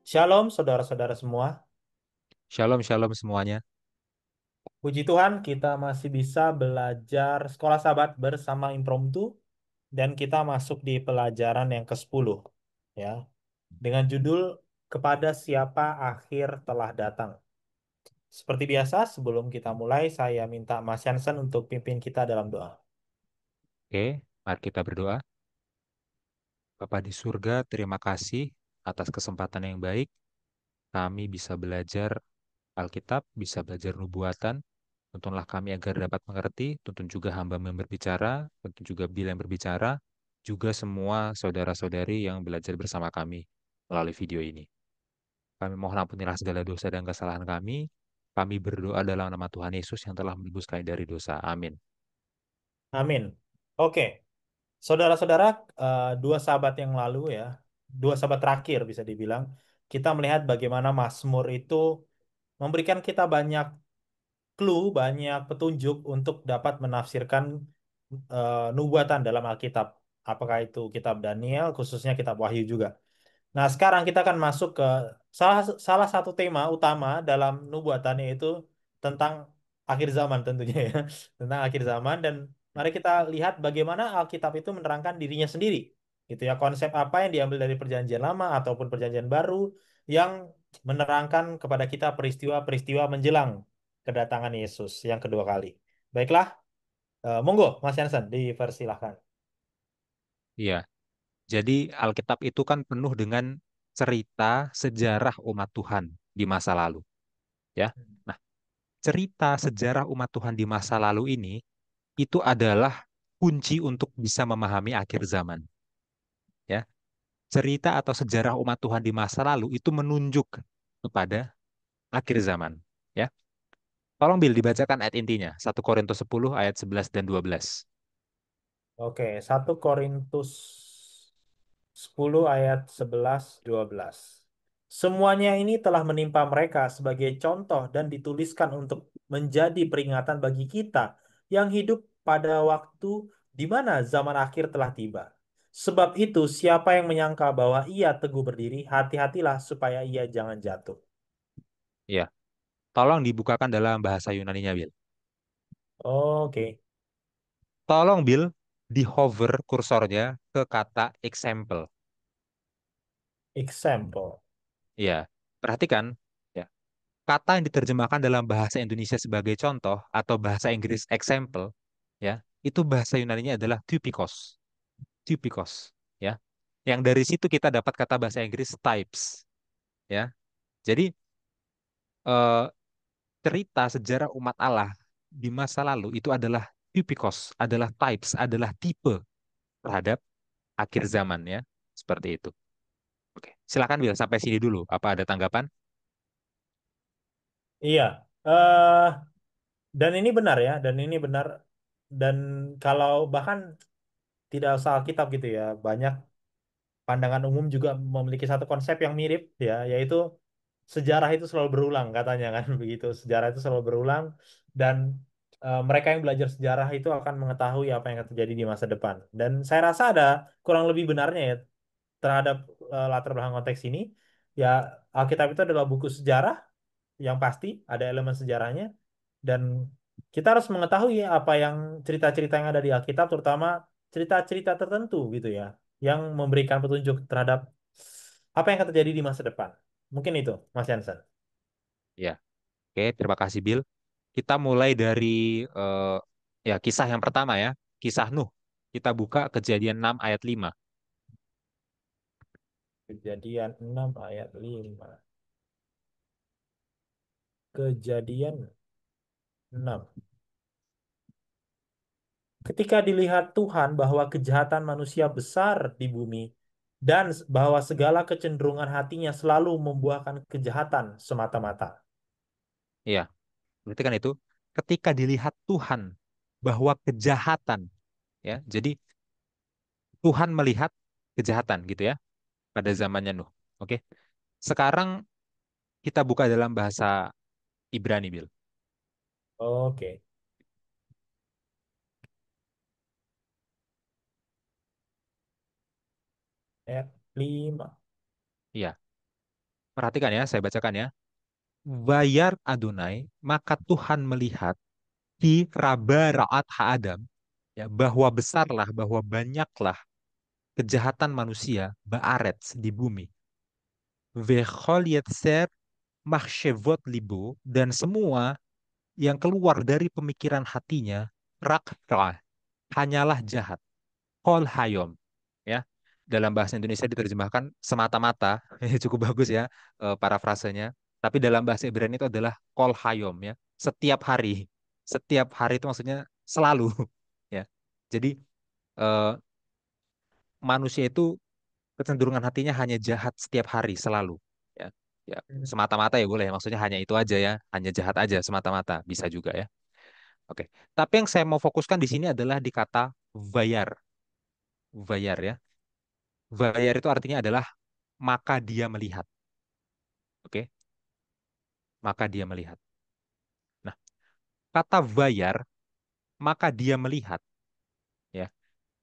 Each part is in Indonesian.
Shalom saudara-saudara semua. Shalom, shalom semuanya. Puji Tuhan kita masih bisa belajar sekolah Sabat bersama impromptu dan kita masuk di pelajaran yang ke-10 ya dengan judul kepada siapa akhir telah datang. Seperti biasa sebelum kita mulai saya minta Mas Yansen untuk pimpin kita dalam doa. Oke, mari kita berdoa. Bapa di surga, terima kasih atas kesempatan yang baik. Kami bisa belajar Alkitab, bisa belajar nubuatan. Tuntunlah kami agar dapat mengerti, tuntun juga hamba yang berbicara, tuntun juga Bila yang berbicara, juga semua saudara-saudari yang belajar bersama kami melalui video ini. Kami mohon ampunilah segala dosa dan kesalahan kami. Kami berdoa dalam nama Tuhan Yesus yang telah menebus kami dari dosa. Amin. Amin. Oke, saudara-saudara, dua sahabat yang lalu ya, dua sahabat terakhir bisa dibilang, kita melihat bagaimana Mazmur itu memberikan kita banyak clue, banyak petunjuk untuk dapat menafsirkan nubuatan dalam Alkitab. Apakah itu kitab Daniel, khususnya kitab Wahyu juga. Nah, sekarang kita akan masuk ke salah salah satu tema utama dalam nubuatan yaitu tentang akhir zaman tentunya ya. Tentang akhir zaman dan mari kita lihat bagaimana Alkitab itu menerangkan dirinya sendiri. Gitu ya, konsep apa yang diambil dari Perjanjian Lama ataupun Perjanjian Baru yang menerangkan kepada kita peristiwa-peristiwa menjelang kedatangan Yesus yang kedua kali. Baiklah, monggo Mas Yansen dipersilahkan. Iya. Jadi Alkitab itu kan penuh dengan cerita sejarah umat Tuhan di masa lalu, ya. Nah, cerita sejarah umat Tuhan di masa lalu ini itu adalah kunci untuk bisa memahami akhir zaman, ya. Cerita atau sejarah umat Tuhan di masa lalu itu menunjuk kepada akhir zaman, ya. Tolong Bill dibacakan ayat intinya, 1 Korintus 10 ayat 11 dan 12. Oke, 1 Korintus 10 ayat 11-12. Semuanya ini telah menimpa mereka sebagai contoh dan dituliskan untuk menjadi peringatan bagi kita yang hidup pada waktu di mana zaman akhir telah tiba. Sebab itu, siapa yang menyangka bahwa ia teguh berdiri, hati-hatilah supaya ia jangan jatuh. Ya, tolong dibukakan dalam bahasa Yunaninya, Bill. Oke, Tolong Bill di hover kursornya ke kata example. example. Ya, perhatikan ya. Kata yang diterjemahkan dalam bahasa Indonesia sebagai contoh atau bahasa Inggris example, ya, itu bahasa Yunaninya adalah typikos. Typikos, ya. Yang dari situ kita dapat kata bahasa Inggris types, ya. Jadi eh, cerita sejarah umat Allah di masa lalu itu adalah typikos, adalah types, adalah tipe terhadap akhir zaman, ya. Seperti itu. Oke, silakan Bill sampai sini dulu. Apa ada tanggapan? Iya, eh dan ini benar ya, dan ini benar. Dan kalau bahkan tidak usah Alkitab gitu ya, banyak pandangan umum juga memiliki satu konsep yang mirip ya, yaitu sejarah itu selalu berulang katanya kan begitu. Sejarah itu selalu berulang dan mereka yang belajar sejarah itu akan mengetahui apa yang akan terjadi di masa depan. Dan saya rasa ada kurang lebih benarnya ya terhadap latar belakang konteks ini. Ya, Alkitab itu adalah buku sejarah yang pasti ada elemen sejarahnya dan kita harus mengetahui apa yang cerita-cerita yang ada di Alkitab terutama cerita-cerita tertentu gitu ya yang memberikan petunjuk terhadap apa yang akan terjadi di masa depan. Mungkin itu, Mas Jansen. Ya, oke, terima kasih Bill. Kita mulai dari eh, ya kisah yang pertama ya, kisah Nuh. Kita buka Kejadian 6 ayat 5. Kejadian 6 ayat 5. Kejadian 6. Ketika dilihat Tuhan bahwa kejahatan manusia besar di bumi dan bahwa segala kecenderungan hatinya selalu membuahkan kejahatan semata-mata. Iya, berarti kan itu ketika dilihat Tuhan bahwa kejahatan, ya. Jadi Tuhan melihat kejahatan gitu ya pada zamannya Nuh. Oke. Sekarang kita buka dalam bahasa Ibrani, Bill. Oke, ayat 5. Iya. Perhatikan ya, saya bacakan ya. Bayar Adonai, maka Tuhan melihat di Raba Ra'at Ha'adam, ya, bahwa besarlah, bahwa banyaklah kejahatan manusia, ba'aretz, di bumi. Vechol yetzer machshevot libo, dan semua yang keluar dari pemikiran hatinya, rak ra, hanyalah jahat. Kol hayom, ya. Dalam bahasa Indonesia diterjemahkan semata-mata. Ini cukup bagus ya, parafrasenya. Tapi dalam bahasa Ibrani itu adalah kol hayom, ya. Setiap hari. Setiap hari itu maksudnya selalu, ya. Jadi eh, manusia itu kecenderungan hatinya hanya jahat setiap hari selalu, ya. Ya, Hmm. semata-mata ya boleh. Maksudnya hanya itu aja ya, hanya jahat aja semata-mata bisa juga ya. Oke. Tapi yang saya mau fokuskan di sini adalah di kata bayar. Bayar ya. Bayar itu artinya adalah maka dia melihat. Oke, maka dia melihat. Nah, kata bayar, maka dia melihat, ya.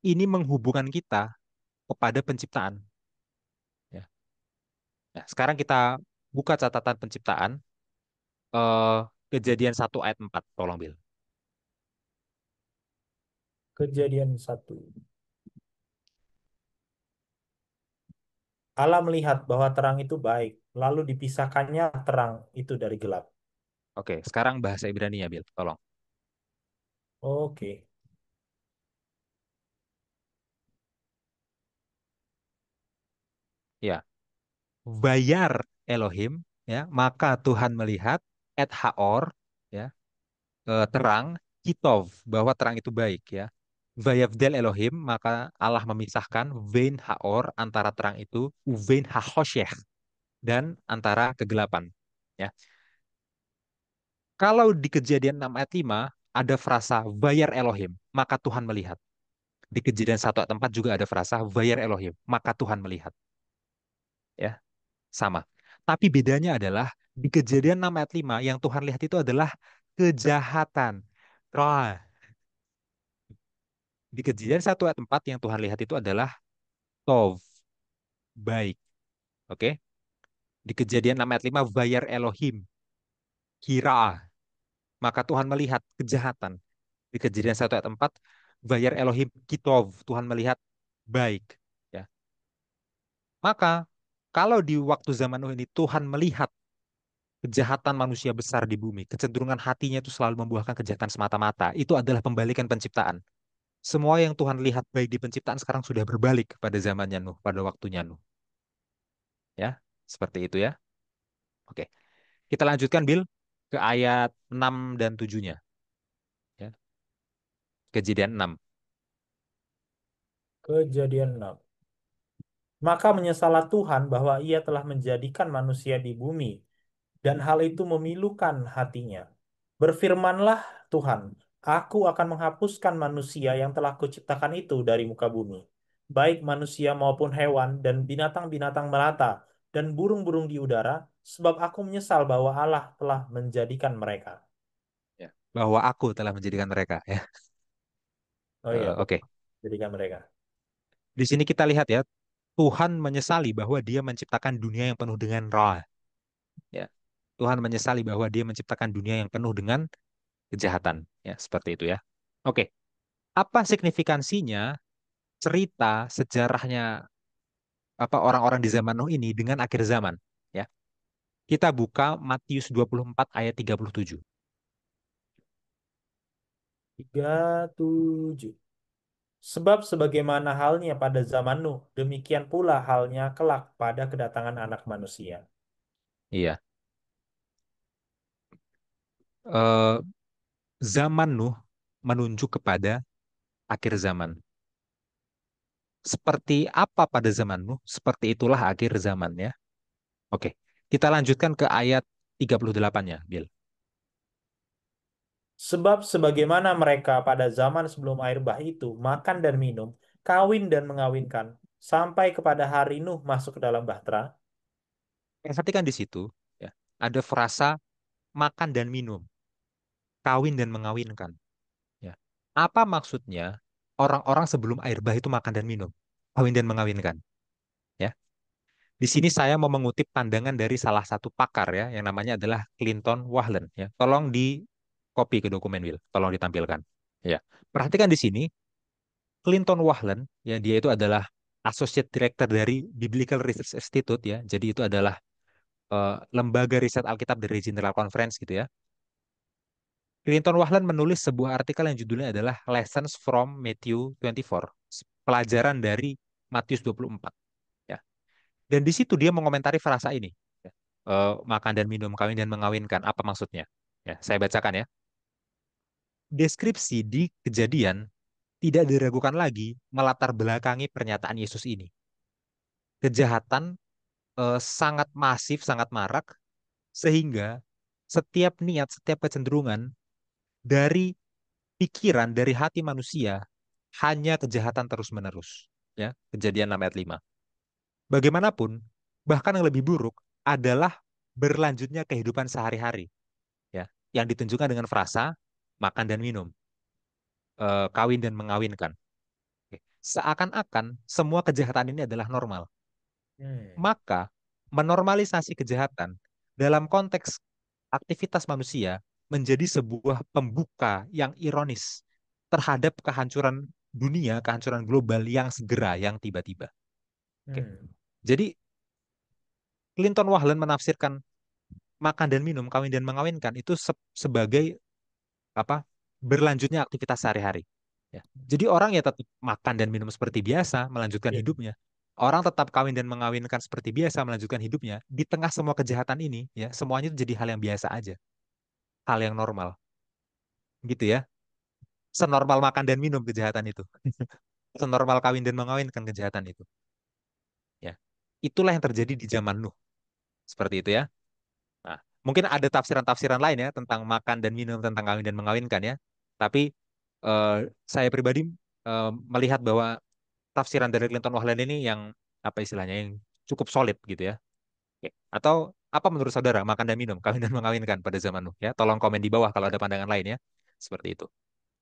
Ini menghubungkan kita kepada penciptaan, ya. Nah, sekarang kita buka catatan penciptaan, eh, Kejadian 1 ayat 4, tolong Bil. Kejadian 1. Allah melihat bahwa terang itu baik, lalu dipisahkannya terang itu dari gelap. Oke, sekarang bahasa Ibrani ya Bil, tolong. Oke. Ya, bayar Elohim, ya, maka Tuhan melihat et haor, ya, terang, kitov, bahwa terang itu baik ya. Vayavdel Elohim, maka Allah memisahkan vein haor, antara terang itu, uvein hahoshech, dan antara kegelapan. Ya. Kalau di Kejadian 6 ayat 5 ada frasa vayar Elohim, maka Tuhan melihat. Di Kejadian 1 ayat 4 juga ada frasa vayar Elohim, maka Tuhan melihat. Ya, sama. Tapi bedanya adalah di Kejadian 6 ayat 5 yang Tuhan lihat itu adalah kejahatan. Roh. Di Kejadian 1 ayat 4 yang Tuhan lihat itu adalah tov, baik. Oke. Di Kejadian 6 ayat 5 bayar Elohim, kira. Maka Tuhan melihat kejahatan. Di Kejadian 1 ayat 4 bayar Elohim, kitov. Tuhan melihat baik. Ya. Maka kalau di waktu zaman Nuh ini Tuhan melihat kejahatan manusia besar di bumi, kecenderungan hatinya itu selalu membuahkan kejahatan semata-mata. Itu adalah pembalikan penciptaan. Semua yang Tuhan lihat baik di penciptaan sekarang sudah berbalik pada zamannya Nuh, pada waktunya Nuh. Ya, seperti itu ya. Oke. Kita lanjutkan, Bill, ke ayat 6 dan 7-nya. Ya. Kejadian 6. Kejadian 6. Maka menyesallah Tuhan bahwa ia telah menjadikan manusia di bumi, dan hal itu memilukan hatinya. Berfirmanlah Tuhan, aku akan menghapuskan manusia yang telah kuciptakan itu dari muka bumi, baik manusia maupun hewan dan binatang-binatang melata dan burung-burung di udara, sebab aku menyesal bahwa Allah telah menjadikan mereka. Ya. Bahwa aku telah menjadikan mereka. Ya. Oh iya, betul. Oke. Jadikan mereka. Di sini kita lihat ya, Tuhan menyesali bahwa dia menciptakan dunia yang penuh dengan ra. Ya. Tuhan menyesali bahwa dia menciptakan dunia yang penuh dengan kejahatan. Ya, seperti itu ya. Oke. Apa signifikansinya cerita sejarahnya apa orang-orang di zaman Nuh ini dengan akhir zaman? Ya. Kita buka Matius 24 ayat 37. 37. Sebab sebagaimana halnya pada zaman Nuh, demikian pula halnya kelak pada kedatangan anak manusia. Iya. Eh, Zaman Nuh menunjuk kepada akhir zaman. Seperti apa pada zaman Nuh, seperti itulah akhir zaman ya. Oke, kita lanjutkan ke ayat 38-nya, Bill. Sebab sebagaimana mereka pada zaman sebelum air bah itu makan dan minum, kawin dan mengawinkan, sampai kepada hari Nuh masuk ke dalam bahtera, Perhatikan di situ, ya, ada frasa makan dan minum, kawin dan mengawinkan. Ya. Apa maksudnya orang-orang sebelum air bah itu makan dan minum, kawin dan mengawinkan? Ya. Di sini saya mau mengutip pandangan dari salah satu pakar ya, yang namanya adalah Clinton Wahlen ya. Tolong di copy ke dokumen Will, tolong ditampilkan. Ya, perhatikan di sini Clinton Wahlen ya, dia itu adalah Associate Director dari Biblical Research Institute ya. Jadi itu adalah lembaga riset Alkitab dari General Conference gitu ya. Clinton Wahlen menulis sebuah artikel yang judulnya adalah Lessons from Matthew 24, pelajaran dari Matius 24 ya. Dan di situ dia mengomentari frasa ini, ya. Makan dan minum, kawin dan mengawinkan, apa maksudnya? Ya, saya bacakan ya. Deskripsi di kejadian tidak diragukan lagi melatar belakangi pernyataan Yesus ini. Kejahatan sangat masif, sangat marak, sehingga setiap niat, setiap kecenderungan dari pikiran, dari hati manusia, hanya kejahatan terus-menerus. Ya, kejadian 6 ayat 5. Bagaimanapun, bahkan yang lebih buruk adalah berlanjutnya kehidupan sehari-hari, ya, yang ditunjukkan dengan frasa makan dan minum, kawin dan mengawinkan. Oke. Seakan-akan semua kejahatan ini adalah normal. Hmm. Maka menormalisasi kejahatan dalam konteks aktivitas manusia menjadi sebuah pembuka yang ironis terhadap kehancuran dunia, kehancuran global yang segera, yang tiba-tiba. Oke. Hmm. Jadi Clinton Wahlen menafsirkan makan dan minum, kawin dan mengawinkan itu sebagai apa? Berlanjutnya aktivitas sehari-hari. Ya. Jadi orang ya tetap makan dan minum seperti biasa, melanjutkan Iya. hidupnya. Orang tetap kawin dan mengawinkan seperti biasa, melanjutkan hidupnya. Di tengah semua kejahatan ini, ya semuanya itu jadi hal yang biasa aja, hal yang normal, gitu ya. Senormal makan dan minum kejahatan itu, senormal kawin dan mengawinkan kejahatan itu. Ya, itulah yang terjadi di zaman Nuh, seperti itu ya. Nah, mungkin ada tafsiran-tafsiran lain ya tentang makan dan minum, tentang kawin dan mengawinkan ya. Tapi eh, saya pribadi melihat bahwa tafsiran dari Clinton Wahlen ini yang apa istilahnya yang cukup solid gitu ya. Oke. Atau apa menurut saudara makan dan minum, kawin dan mengawinkan pada zaman Nuh ya? Tolong komen di bawah kalau ada pandangan lain ya. Seperti itu.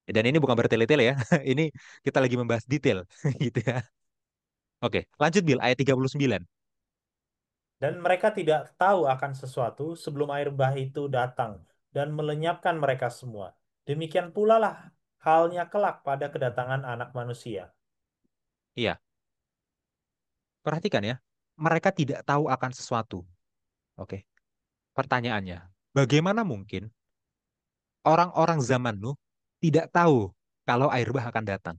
Dan ini bukan bertele-tele ya. Ini kita lagi membahas detail gitu ya. Oke, lanjut Bill ayat 39. Dan mereka tidak tahu akan sesuatu sebelum air bah itu datang dan melenyapkan mereka semua. Demikian pula lah halnya kelak pada kedatangan anak manusia. Iya, perhatikan ya. Mereka tidak tahu akan sesuatu. Oke. Pertanyaannya, bagaimana mungkin orang-orang zaman Nuh tidak tahu kalau air bah akan datang?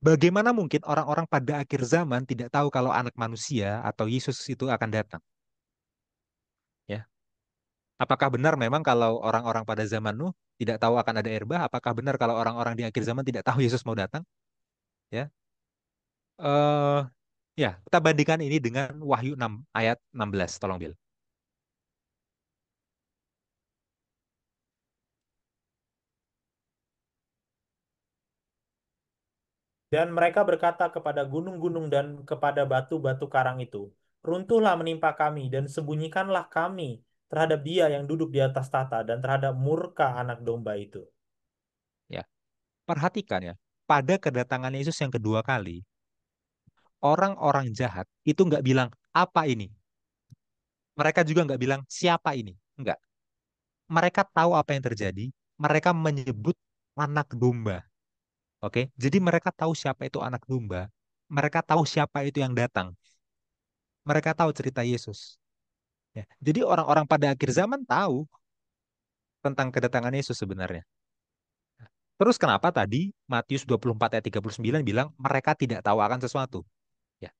Bagaimana mungkin orang-orang pada akhir zaman tidak tahu kalau anak manusia atau Yesus itu akan datang? Ya, apakah benar memang kalau orang-orang pada zaman Nuh tidak tahu akan ada air bah? Apakah benar kalau orang-orang di akhir zaman tidak tahu Yesus mau datang? Ya, eh, ya, kita bandingkan ini dengan Wahyu 6 ayat 16. Tolong Bil. Dan mereka berkata kepada gunung-gunung dan kepada batu-batu karang itu, runtuhlah menimpa kami dan sembunyikanlah kami terhadap dia yang duduk di atas tata dan terhadap murka anak domba itu. Ya, perhatikan ya. Pada kedatangan Yesus yang kedua kali, orang-orang jahat itu nggak bilang apa ini. Mereka juga nggak bilang siapa ini. Enggak. Mereka tahu apa yang terjadi. Mereka menyebut anak domba. Oke, jadi mereka tahu siapa itu anak domba. Mereka tahu siapa itu yang datang. Mereka tahu cerita Yesus. Ya. Jadi orang-orang pada akhir zaman tahu tentang kedatangan Yesus sebenarnya. Terus kenapa tadi Matius 24 ayat 39 bilang mereka tidak tahu akan sesuatu? Ya.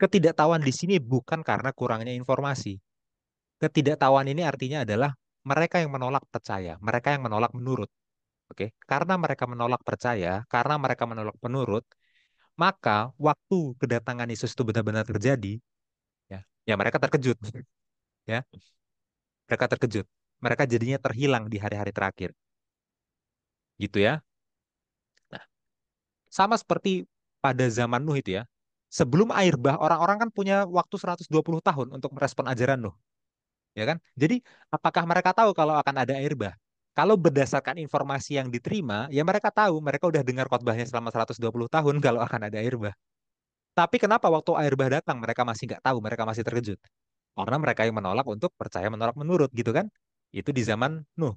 Ketidaktahuan di sini bukan karena kurangnya informasi. Ketidaktahuan ini artinya adalah mereka yang menolak percaya, mereka yang menolak menurut. Oke, karena mereka menolak percaya, karena mereka menolak penurut, maka waktu kedatangan Yesus itu benar-benar terjadi, ya, ya mereka terkejut, ya, mereka terkejut, mereka jadinya terhilang di hari-hari terakhir, gitu ya. Nah, sama seperti pada zaman Nuh itu ya, sebelum air bah orang-orang kan punya waktu 120 tahun untuk merespon ajaran Nuh, ya kan? Jadi apakah mereka tahu kalau akan ada air bah? Kalau berdasarkan informasi yang diterima, ya mereka tahu, mereka udah dengar khotbahnya selama 120 tahun kalau akan ada air bah. Tapi kenapa waktu air bah datang mereka masih nggak tahu, mereka masih terkejut? Karena mereka yang menolak untuk percaya, menolak menurut gitu kan. Itu di zaman Nuh.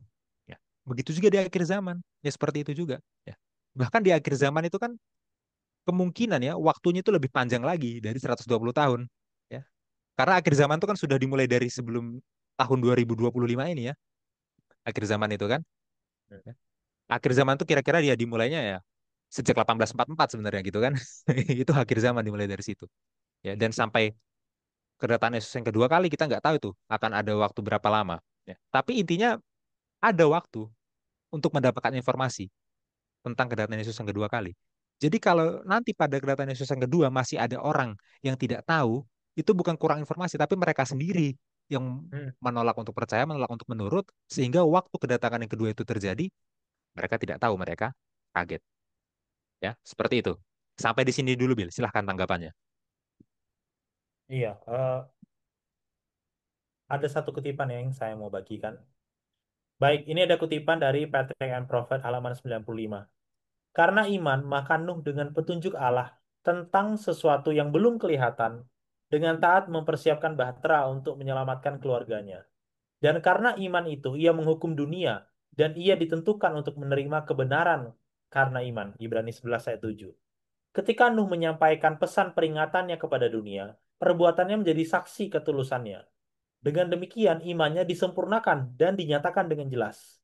Ya. Begitu juga di akhir zaman. Ya seperti itu juga. Ya. Bahkan di akhir zaman itu kan kemungkinan ya waktunya itu lebih panjang lagi dari 120 tahun. Ya. Karena akhir zaman itu kan sudah dimulai dari sebelum tahun 2025 ini ya. Akhir zaman itu kan. Ya. Akhir zaman itu kira-kira dia dimulainya ya sejak 1844 sebenarnya gitu kan. Itu akhir zaman dimulai dari situ. Ya, dan sampai kedatangan Yesus yang kedua kali kita nggak tahu itu akan ada waktu berapa lama. Ya. Tapi intinya ada waktu untuk mendapatkan informasi tentang kedatangan Yesus yang kedua kali. Jadi kalau nanti pada kedatangan Yesus yang kedua masih ada orang yang tidak tahu, itu bukan kurang informasi, tapi mereka sendiri yang Hmm, menolak untuk percaya, menolak untuk menurut, sehingga waktu kedatangan yang kedua itu terjadi, mereka tidak tahu, mereka kaget. Ya, seperti itu. Sampai di sini dulu, Bil. Silahkan tanggapannya. iya, ada satu kutipan yang saya mau bagikan. Baik, ini ada kutipan dari Patrick and Prophet halaman 95. Karena iman, maka Nuh dengan petunjuk Allah tentang sesuatu yang belum kelihatan, dengan taat mempersiapkan bahtera untuk menyelamatkan keluarganya. Dan karena iman itu, ia menghukum dunia, dan ia ditentukan untuk menerima kebenaran karena iman. Ibrani 11 ayat 7. Ketika Nuh menyampaikan pesan peringatannya kepada dunia, perbuatannya menjadi saksi ketulusannya. Dengan demikian, imannya disempurnakan dan dinyatakan dengan jelas.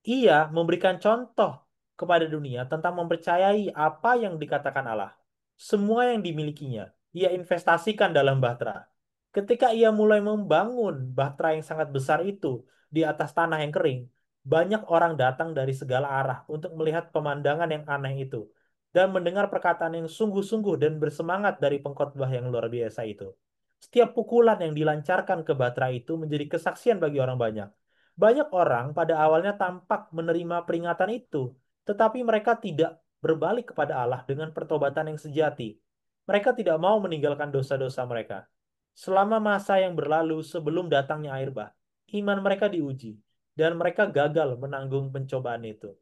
Ia memberikan contoh kepada dunia tentang mempercayai apa yang dikatakan Allah. Semua yang dimilikinya, ia investasikan dalam bahtera. Ketika ia mulai membangun bahtera yang sangat besar itu di atas tanah yang kering, banyak orang datang dari segala arah untuk melihat pemandangan yang aneh itu dan mendengar perkataan yang sungguh-sungguh dan bersemangat dari pengkhotbah yang luar biasa itu. Setiap pukulan yang dilancarkan ke bahtera itu menjadi kesaksian bagi orang banyak. Banyak orang pada awalnya tampak menerima peringatan itu, tetapi mereka tidak berbalik kepada Allah dengan pertobatan yang sejati. Mereka tidak mau meninggalkan dosa-dosa mereka. Selama masa yang berlalu sebelum datangnya air bah, iman mereka diuji, dan mereka gagal menanggung pencobaan itu.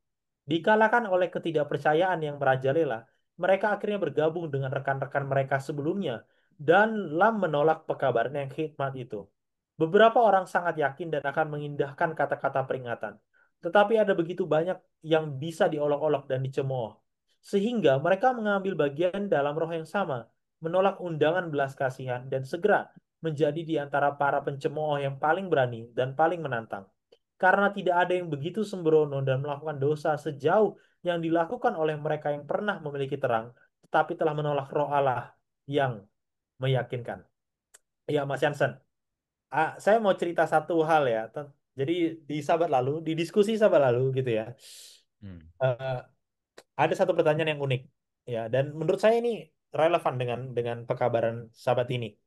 Dikalahkan oleh ketidakpercayaan yang merajalela, mereka akhirnya bergabung dengan rekan-rekan mereka sebelumnya dan lam menolak pekabaran yang hikmat itu. Beberapa orang sangat yakin dan akan mengindahkan kata-kata peringatan. Tetapi ada begitu banyak yang bisa diolok-olok dan dicemooh. Sehingga mereka mengambil bagian dalam roh yang sama, menolak undangan belas kasihan, dan segera menjadi di antara para pencemooh yang paling berani dan paling menantang. Karena tidak ada yang begitu sembrono dan melakukan dosa sejauh yang dilakukan oleh mereka yang pernah memiliki terang, tetapi telah menolak roh Allah yang meyakinkan. Ya, Mas Jansen. Saya mau cerita satu hal ya. Jadi di sahabat lalu, di diskusi sahabat lalu gitu ya, Hmm. eh, ada satu pertanyaan yang unik ya, dan menurut saya ini relevan dengan pekabaran sahabat ini.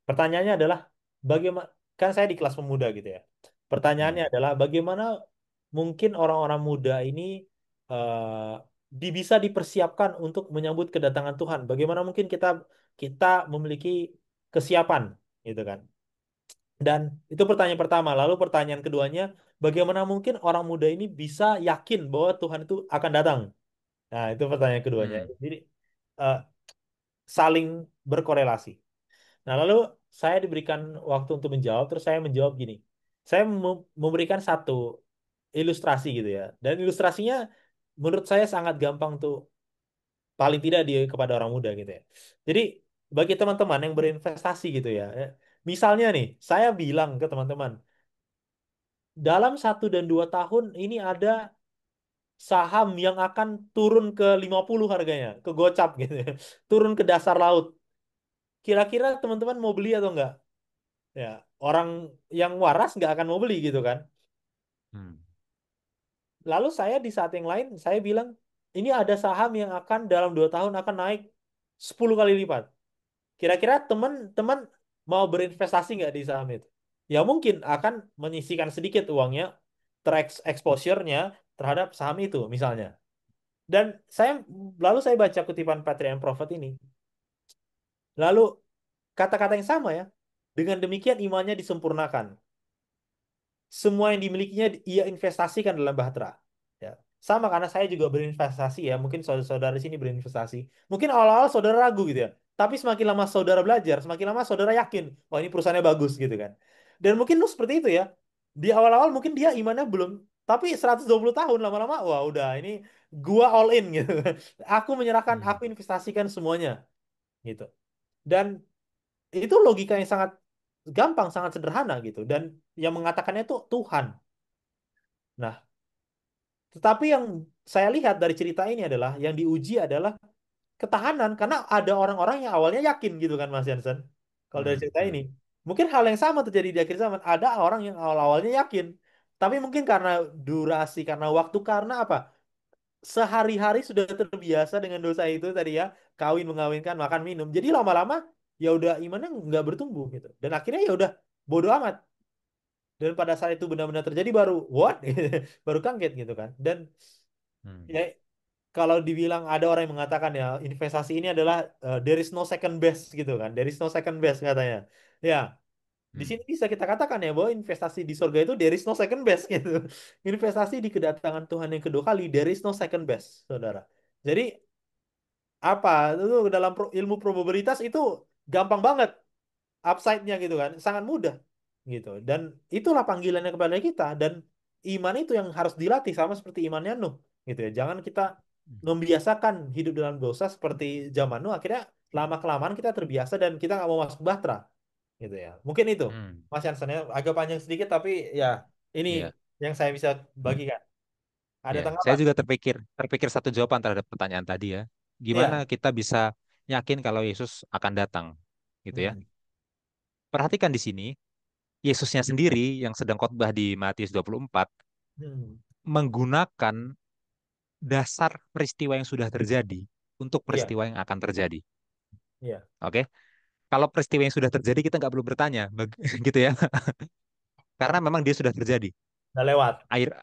Pertanyaannya adalah bagaimana, kan saya di kelas pemuda gitu ya. Pertanyaannya Hmm. adalah bagaimana mungkin orang-orang muda ini bisa dipersiapkan untuk menyambut kedatangan Tuhan. Bagaimana mungkin kita kita memiliki kesiapan gitu kan. Dan itu pertanyaan pertama. Lalu pertanyaan keduanya, bagaimana mungkin orang muda ini bisa yakin bahwa Tuhan itu akan datang? Nah, itu pertanyaan keduanya. Hmm. Jadi eh, saling berkorelasi. Nah, lalu saya diberikan waktu untuk menjawab, terus saya menjawab gini. Saya memberikan satu ilustrasi gitu ya. Dan ilustrasinya menurut saya sangat gampang tuh, paling tidak di kepada orang muda gitu ya. Jadi bagi teman-teman yang berinvestasi gitu ya. Misalnya nih, saya bilang ke teman-teman, dalam 1 dan 2 tahun ini ada saham yang akan turun ke 50 harganya, ke gocap gitu ya. Turun ke dasar laut. Kira-kira teman-teman mau beli atau enggak? Ya, orang yang waras nggak akan mau beli gitu kan. Hmm. Lalu saya di saat yang lain, saya bilang, ini ada saham yang akan dalam 2 tahun akan naik 10 kali lipat. Kira-kira teman-teman mau berinvestasi nggak di saham itu? Ya mungkin akan menyisihkan sedikit uangnya, exposure-nya terhadap saham itu misalnya. Dan saya lalu saya baca kutipan Patrick and Prophet ini. Lalu kata-kata yang sama ya. Dengan demikian imannya disempurnakan. Semua yang dimilikinya ia investasikan dalam bahtera. Ya. Sama karena saya juga berinvestasi ya. Mungkin saudara-saudara di sini berinvestasi. Mungkin awal-awal saudara ragu gitu ya. Tapi semakin lama saudara belajar, semakin lama saudara yakin, wah ini perusahaannya bagus gitu kan. Dan mungkin lu seperti itu ya. Di awal-awal mungkin dia imannya belum, tapi 120 tahun lama-lama, wah udah ini gua all in gitu. Aku menyerahkan, Hmm. aku investasikan semuanya gitu. Dan itu logika yang sangat gampang, sangat sederhana gitu. Dan yang mengatakannya itu Tuhan. Nah, tetapi yang saya lihat dari cerita ini adalah yang diuji adalah ketahanan karena ada orang-orang yang awalnya yakin gitu kan Mas Jansen. Kalau dari Hmm. cerita ini, Hmm. mungkin hal yang sama terjadi di akhir zaman. Ada orang yang awal-awalnya yakin, tapi mungkin karena durasi, karena waktu, karena apa? Sehari-hari sudah terbiasa dengan dosa itu tadi ya, kawin mengawinkan, makan minum. Jadi lama-lama ya udah imannya nggak bertumbuh gitu. Dan akhirnya ya udah bodo amat. Dan pada saat itu benar-benar terjadi baru what? Baru kaget gitu kan. Dan Hmm. ya kalau dibilang ada orang yang mengatakan ya investasi ini adalah there is no second best gitu kan. There is no second best katanya. Ya, di Hmm. sini bisa kita katakan ya bahwa investasi di surga itu there is no second best gitu. Investasi di kedatangan Tuhan yang kedua kali there is no second best, Saudara. Jadi apa? Itu dalam ilmu probabilitas itu gampang banget upside-nya gitu kan, sangat mudah gitu. Dan itulah panggilannya kepada kita dan iman itu yang harus dilatih sama seperti imannya Nuh gitu ya. Jangan kita membiasakan hidup dalam dosa seperti zaman Nuh, akhirnya lama kelamaan kita terbiasa dan kita nggak mau masuk bahtera gitu ya. Mungkin itu Hmm. Mas Jansen ya agak panjang sedikit tapi ya ini Iya. yang saya bisa bagikan. Ada Ya, saya tanggapan? juga terpikir terpikir satu jawaban terhadap pertanyaan tadi ya. Gimana Iya. kita bisa yakin kalau Yesus akan datang, gitu ya? Hmm. Perhatikan di sini, Yesusnya sendiri yang sedang khotbah di Matius 24 Hmm. menggunakan dasar peristiwa yang sudah terjadi untuk Iya. peristiwa yang akan terjadi. Iya. Oke? Kalau peristiwa yang sudah terjadi kita nggak perlu bertanya, gitu ya, karena memang dia sudah terjadi. Udah lewat.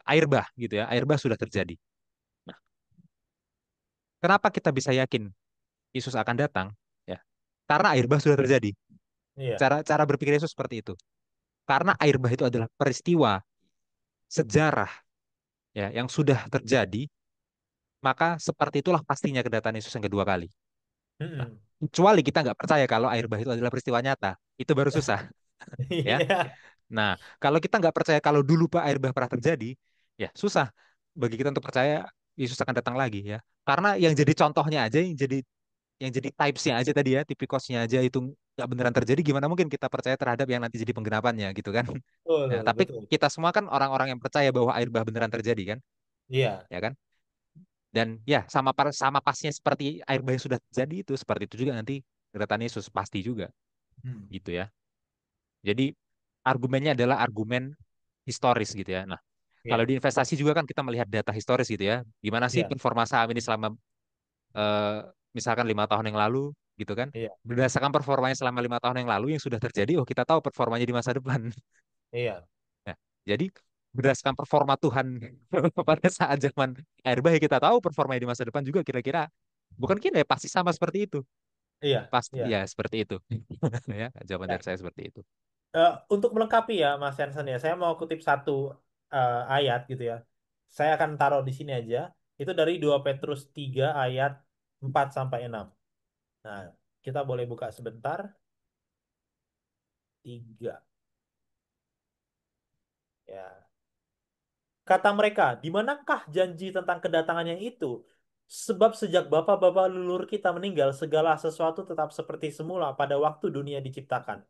Air bah, gitu ya, air bah sudah terjadi. Nah, kenapa kita bisa yakin Yesus akan datang? Ya, karena air bah sudah terjadi. Iya. Cara cara berpikir Yesus seperti itu. Karena air bah itu adalah peristiwa sejarah ya yang sudah terjadi, maka seperti itulah pastinya kedatangan Yesus yang kedua kali. Nah, Hmm. kecuali kita nggak percaya kalau air bah itu adalah peristiwa nyata, itu baru susah ya. Iya. Nah, kalau kita nggak percaya kalau dulu Pak air bah pernah terjadi, ya susah bagi kita untuk percaya Yesus akan datang lagi ya. Karena yang jadi contohnya aja, yang jadi types-nya aja tadi ya, tipikosnya aja itu nggak beneran terjadi, gimana mungkin kita percaya terhadap yang nanti jadi penggenapannya gitu kan? Nah, Betul, tapi betul. kita semua kan orang-orang yang percaya bahwa air bah beneran terjadi kan, Iya. ya kan? Dan ya sama pasnya seperti air bah yang sudah terjadi itu, seperti itu juga nanti kedatangan Yesus pasti juga Hmm. gitu ya. Jadi argumennya adalah argumen historis gitu ya. Nah, kalau Iya. di investasi juga kan kita melihat data historis gitu ya. Gimana sih Iya. performa saham ini selama eh, misalkan 5 tahun yang lalu gitu kan? Iya. Berdasarkan performanya selama 5 tahun yang lalu yang sudah terjadi, oh kita tahu performanya di masa depan. Iya. Nah, jadi berdasarkan performa Tuhan pada saat zaman RB kita tahu performanya di masa depan juga kira-kira bukan kira ya pasti sama seperti itu. Iya. Pasti Iya. ya seperti itu. Ya, jawaban Ya. dari saya seperti itu. Untuk melengkapi ya Mas Jansen ya, saya mau kutip satu ayat gitu ya. Saya akan taruh di sini aja. Itu dari 2 Petrus 3 ayat 4 sampai 6. Nah, kita boleh buka sebentar. 3. Ya. Kata mereka, di manakah janji tentang kedatangannya itu? Sebab sejak bapak-bapak leluhur kita meninggal, segala sesuatu tetap seperti semula pada waktu dunia diciptakan.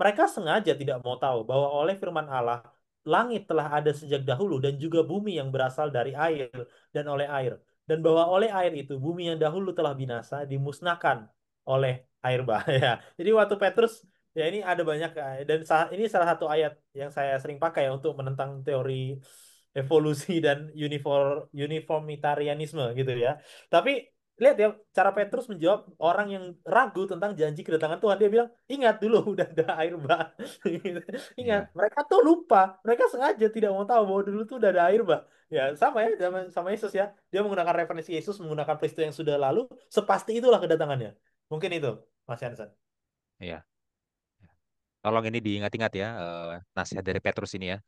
Mereka sengaja tidak mau tahu bahwa oleh firman Allah, langit telah ada sejak dahulu dan juga bumi yang berasal dari air dan oleh air. Dan bahwa oleh air itu, bumi yang dahulu telah binasa, dimusnahkan oleh air bah. Ya. Jadi waktu Petrus, ya ini ada banyak, dan ini salah satu ayat yang saya sering pakai ya untuk menentang teori evolusi dan uniformitarianisme gitu ya. Tapi lihat ya cara Petrus menjawab orang yang ragu tentang janji kedatangan Tuhan. Dia bilang, ingat dulu udah ada air bah. Gitu. Ingat, Iya, mereka tuh lupa. Mereka sengaja tidak mau tahu bahwa dulu tuh udah ada air bah. Ya sama ya sama Yesus ya. Dia menggunakan referensi Yesus, menggunakan peristiwa yang sudah lalu. Sepasti itulah kedatangannya. Mungkin itu, Mas Jansen. iya. Tolong ini diingat-ingat ya, nasihat dari Petrus ini ya,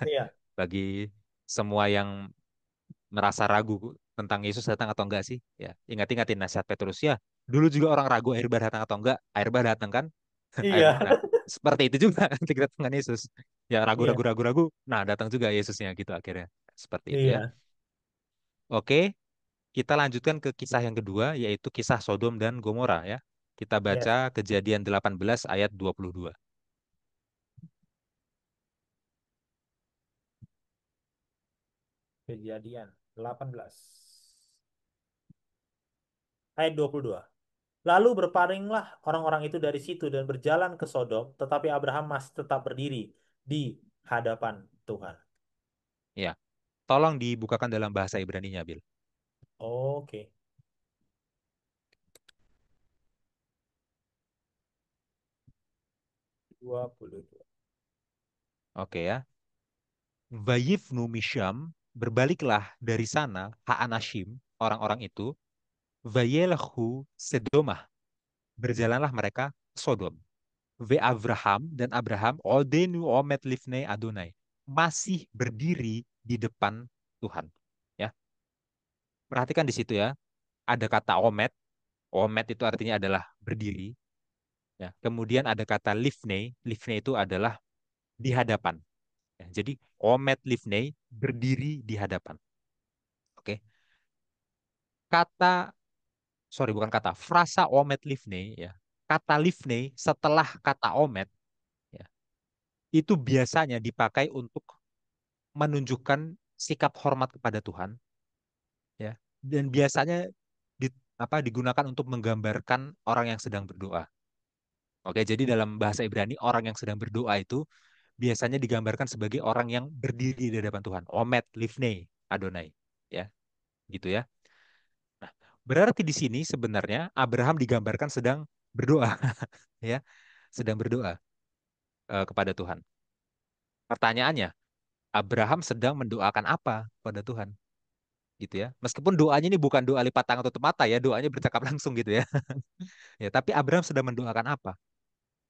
Iya, bagi semua yang merasa ragu tentang Yesus datang atau enggak sih, ya ingat-ingatin nasihat Petrus ya. Dulu juga orang ragu air bah datang atau enggak, air bah datang kan? Air Iya, nah, seperti itu juga ketika kedatangan Yesus. Ya ragu-ragu iya, ragu-ragu, nah datang juga Yesusnya gitu akhirnya. Seperti itu ya. iya, Oke, kita lanjutkan ke kisah yang kedua yaitu kisah Sodom dan Gomora ya. Kita baca yes. Kejadian 18 ayat 22. Kejadian 18 ayat 22. Lalu berpalinglah orang-orang itu dari situ dan berjalan ke Sodom, tetapi Abraham masih tetap berdiri di hadapan Tuhan. Ya, tolong dibukakan dalam bahasa Ibrani-nya, Bil. Oke, 22. Oke ya. Vayifnu Misham, berbaliklah dari sana, Ha'anashim, orang-orang itu, Vayelhu Sedomah, berjalanlah mereka ke Sodom. Ve Abraham dan Abraham, Odenu Omet Lifnei Adonai, masih berdiri di depan Tuhan. Ya, perhatikan di situ ya, ada kata Omet. Omet itu artinya adalah berdiri. Ya, kemudian ada kata Lifnei. Lifnei itu adalah di hadapan. Ya, jadi Omet Lifnei berdiri di hadapan. Oke, kata sorry bukan kata, frasa Omet Lifnei ya. Kata Lifnei setelah kata Omet ya, itu biasanya dipakai untuk menunjukkan sikap hormat kepada Tuhan ya. Dan biasanya di, digunakan untuk menggambarkan orang yang sedang berdoa. Oke, jadi dalam bahasa Ibrani orang yang sedang berdoa itu biasanya digambarkan sebagai orang yang berdiri di hadapan Tuhan. Omet Lifnei Adonai ya, gitu ya. Nah, berarti di sini sebenarnya Abraham digambarkan sedang berdoa ya, sedang berdoa kepada Tuhan. Pertanyaannya, Abraham sedang mendoakan apa kepada Tuhan? Gitu ya. Meskipun doanya ini bukan doa lipat tangan tutup mata ya, doanya bercakap langsung gitu ya. Ya, tapi Abraham sedang mendoakan apa?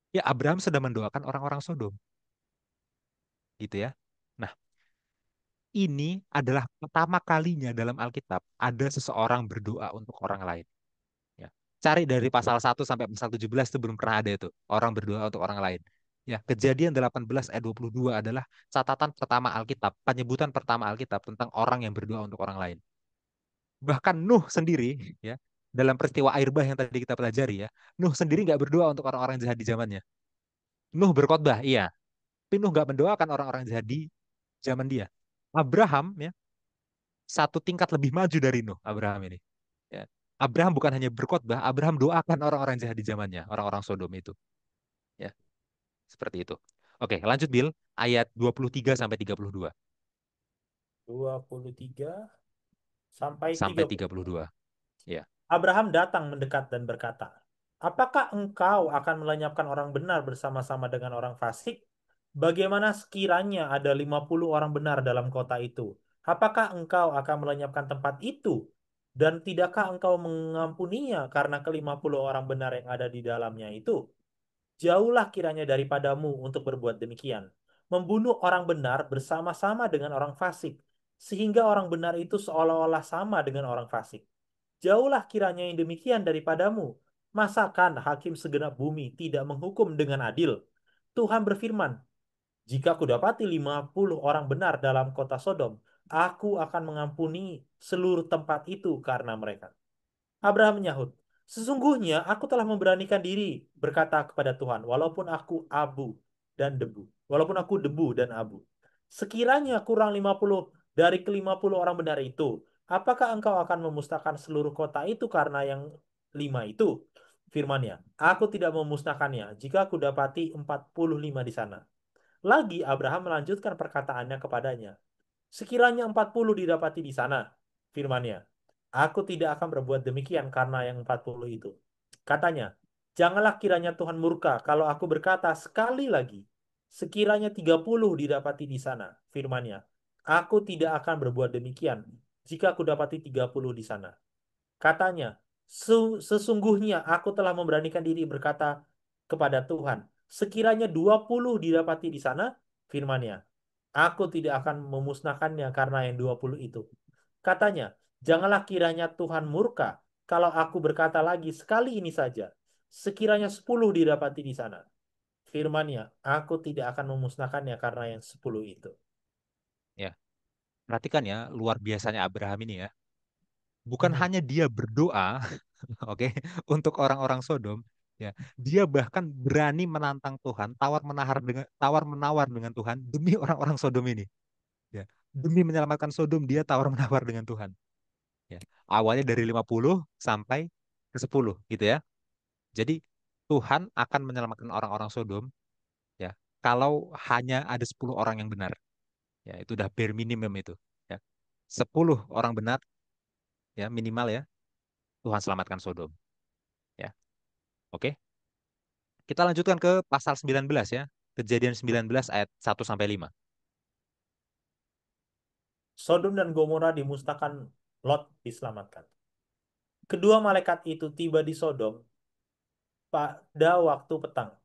Ya, Abraham sedang mendoakan orang-orang Sodom, gitu ya. Nah, ini adalah pertama kalinya dalam Alkitab ada seseorang berdoa untuk orang lain. Ya. Cari dari pasal 1 sampai pasal 17 itu belum pernah ada itu. Orang berdoa untuk orang lain. Ya, Kejadian 18 ayat 22 adalah catatan pertama Alkitab, penyebutan pertama Alkitab tentang orang yang berdoa untuk orang lain. Bahkan Nuh sendiri, ya, dalam peristiwa air bah yang tadi kita pelajari ya, Nuh sendiri nggak berdoa untuk orang-orang jahat di zamannya. Nuh berkhotbah, iya, tapi Nuh nggak mendoakan orang-orang jahat di zaman dia. Abraham, ya, satu tingkat lebih maju dari Nuh, Abraham ini. Ya. Abraham bukan hanya berkhotbah, Abraham doakan orang-orang jahat di zamannya, orang-orang Sodom itu. Ya, seperti itu. Oke, lanjut Bill, ayat 23 sampai 32. 23 sampai Sampai 32. 32. Ya. Abraham datang mendekat dan berkata, apakah engkau akan melenyapkan orang benar bersama-sama dengan orang fasik? Bagaimana sekiranya ada 50 orang benar dalam kota itu? Apakah engkau akan melenyapkan tempat itu? Dan tidakkah engkau mengampuninya karena ke-50 orang benar yang ada di dalamnya itu? Jauhlah kiranya daripadamu untuk berbuat demikian. Membunuh orang benar bersama-sama dengan orang fasik, sehingga orang benar itu seolah-olah sama dengan orang fasik. Jauhlah kiranya yang demikian daripadamu. Masakan hakim segenap bumi tidak menghukum dengan adil? Tuhan berfirman, jika kudapati 50 orang benar dalam kota Sodom, aku akan mengampuni seluruh tempat itu karena mereka. Abraham menyahut, sesungguhnya aku telah memberanikan diri berkata kepada Tuhan, walaupun aku abu dan debu, walaupun aku debu dan abu. Sekiranya kurang 50 dari ke-50 orang benar itu, apakah engkau akan memusnahkan seluruh kota itu karena yang 5 itu? Firman-Nya, aku tidak memusnahkannya jika aku dapati 45 di sana. Lagi Abraham melanjutkan perkataannya kepadanya. Sekiranya 40 didapati di sana, firman-Nya, aku tidak akan berbuat demikian karena yang 40 itu. Katanya, janganlah kiranya Tuhan murka kalau aku berkata sekali lagi, sekiranya 30 didapati di sana, firman-Nya, aku tidak akan berbuat demikian jika aku dapati 30 di sana. Katanya, sesungguhnya aku telah memberanikan diri berkata kepada Tuhan, sekiranya 20 didapati di sana, firman-Nya, aku tidak akan memusnahkannya karena yang 20 itu. Katanya, janganlah kiranya Tuhan murka Kalau aku berkata lagi sekali ini saja, sekiranya 10 didapati di sana. Firman-Nya, aku tidak akan memusnahkannya karena yang 10 itu. Ya, perhatikan ya, luar biasanya Abraham ini ya. Bukan Mhm. hanya dia berdoa, oke, untuk orang-orang Sodom, ya, dia bahkan berani menantang Tuhan, tawar menawar dengan Tuhan demi orang-orang Sodom ini, ya. Demi menyelamatkan Sodom, dia tawar menawar dengan Tuhan, ya. Awalnya dari 50 sampai ke 10 gitu ya. Jadi Tuhan akan menyelamatkan orang-orang Sodom, ya. Kalau hanya ada 10 orang yang benar, ya, itu udah bare minimum itu, ya. 10 orang benar, ya, minimal ya, Tuhan selamatkan Sodom, ya. Oke. Kita lanjutkan ke pasal 19 ya. Kejadian 19 ayat 1 sampai 5. Sodom dan Gomora dimusnahkan, Lot diselamatkan. Kedua malaikat itu tiba di Sodom pada waktu petang.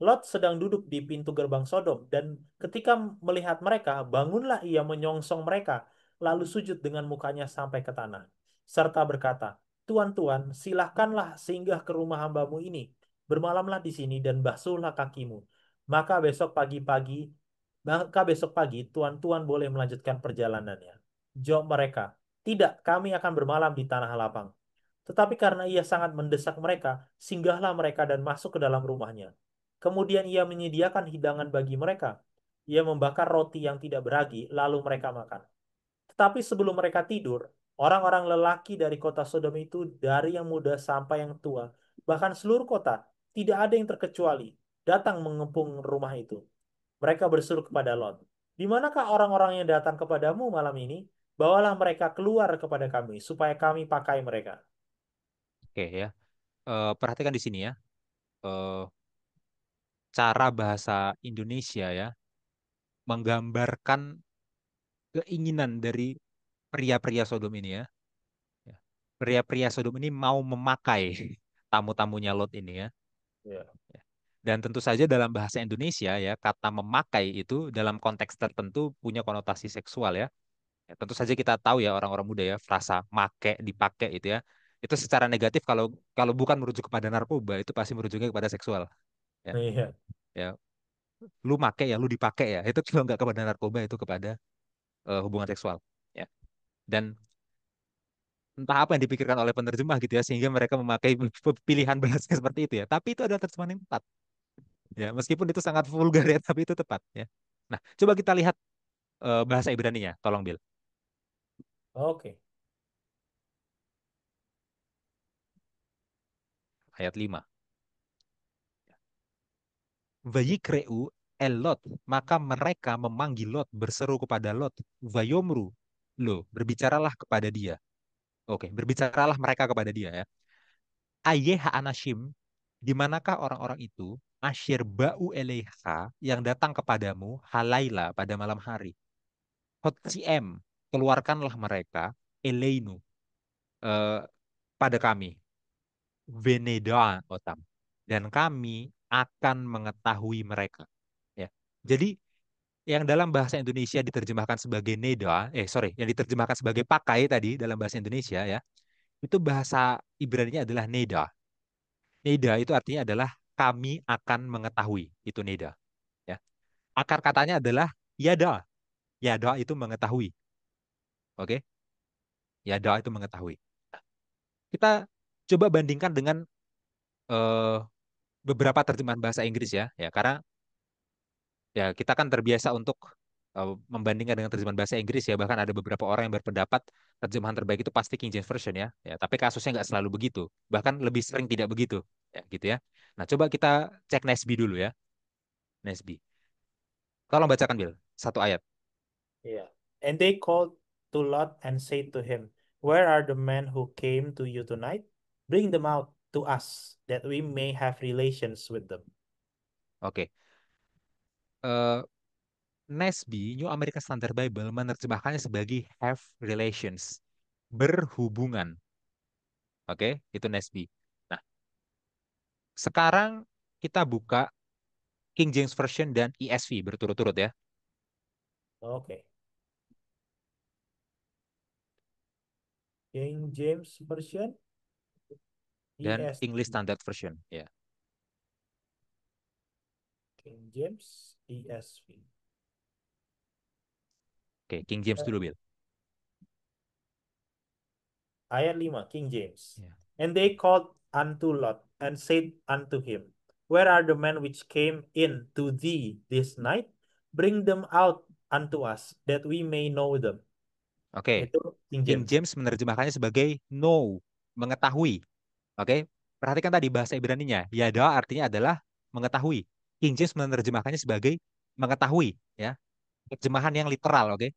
Lot sedang duduk di pintu gerbang Sodom, dan ketika melihat mereka, bangunlah ia menyongsong mereka, lalu sujud dengan mukanya sampai ke tanah, serta berkata, Tuan-tuan, silahkanlah singgah ke rumah hambamu ini, bermalamlah di sini dan basuhlah kakimu. Maka besok pagi-pagi, maka besok pagi tuan-tuan boleh melanjutkan perjalanannya. Jawab mereka, tidak, kami akan bermalam di tanah lapang. Tetapi karena ia sangat mendesak mereka, singgahlah mereka dan masuk ke dalam rumahnya. Kemudian ia menyediakan hidangan bagi mereka. Ia membakar roti yang tidak beragi, lalu mereka makan. Tetapi sebelum mereka tidur, orang-orang lelaki dari kota Sodom itu, dari yang muda sampai yang tua, bahkan seluruh kota, tidak ada yang terkecuali, datang mengepung rumah itu. Mereka berseru kepada Lot, "Di manakah orang-orang yang datang kepadamu malam ini? Bawalah mereka keluar kepada kami, supaya kami pakai mereka." Oke ya. Perhatikan di sini ya. Eh, Cara bahasa Indonesia ya menggambarkan keinginan dari pria-pria Sodom ini ya. Ya. Pria-pria Sodom ini mau memakai tamu-tamunya Lot ini ya. Ya. Ya. Dan tentu saja dalam bahasa Indonesia ya, kata memakai itu dalam konteks tertentu punya konotasi seksual ya. Ya, tentu saja kita tahu ya orang-orang muda ya, frasa make, dipakai itu ya. Itu secara negatif kalau kalau bukan merujuk kepada narkoba, itu pasti merujuknya kepada seksual. Ya, Iya. ya, lu make ya, lu dipakai ya. Itu kalau nggak kepada narkoba, itu kepada hubungan seksual. Ya. Dan entah apa yang dipikirkan oleh penerjemah gitu ya, sehingga mereka memakai pilihan bahasa seperti itu ya. Tapi itu adalah terjemahan yang tepat. Ya, meskipun itu sangat vulgar ya, tapi itu tepat ya. Nah, coba kita lihat bahasa Ibraninya, tolong Bill, Oke. ayat 5. Vayikreu Elot, maka mereka memanggil Lot, berseru kepada Lot, Vayomru, lo, berbicaralah kepada dia. Oke, berbicaralah mereka kepada dia ya. Ayeha anashim, di manakah orang-orang itu? Asyir ba'u eleha, yang datang kepadamu, halaila, pada malam hari. Hotsiem, keluarkanlah mereka, eleinu, eh, pada kami. Venedoa, otam. Dan kami akan mengetahui mereka. Ya. Jadi yang dalam bahasa Indonesia diterjemahkan sebagai neda, yang diterjemahkan sebagai pakai tadi dalam bahasa Indonesia ya, itu bahasa Ibrani-nya adalah neda. Neda itu artinya adalah kami akan mengetahui, itu neda. Ya. Akar katanya adalah yada. Yada itu mengetahui. Oke? Yada itu mengetahui. Kita coba bandingkan dengan eh, beberapa terjemahan bahasa Inggris ya, ya karena ya kita kan terbiasa untuk membandingkan dengan terjemahan bahasa Inggris ya, bahkan ada beberapa orang yang berpendapat terjemahan terbaik itu pasti King James Version ya, ya tapi kasusnya nggak selalu begitu, bahkan lebih sering tidak begitu, ya gitu ya. Nah coba kita cek Nesby dulu ya, Nesby. Tolong bacakan Bill satu ayat. Yeah. And they called to Lot and said to him, "Where are the men who came to you tonight? Bring them out to us, that we may have relations with them." Oke. Eh, Nesby New American Standard Bible menerjemahkannya sebagai have relations, berhubungan. Oke, itu Nesby. Nah, sekarang kita buka King James Version dan ESV berturut-turut ya. Oke. King James Version. dan English ESV. Standard Version. Ya, King James, ESV. oke, King James dulu, Bill. Ayat 5, King James. Ya. And they called unto Lot and said unto him, Where are the men which came in to thee this night? Bring them out unto us, that we may know them. Oke, Itu King King James. James menerjemahkannya sebagai know, mengetahui. Oke, perhatikan tadi bahasa Ibraninya. Yada artinya adalah mengetahui. King James menerjemahkannya sebagai mengetahui, ya. Terjemahan yang literal, oke.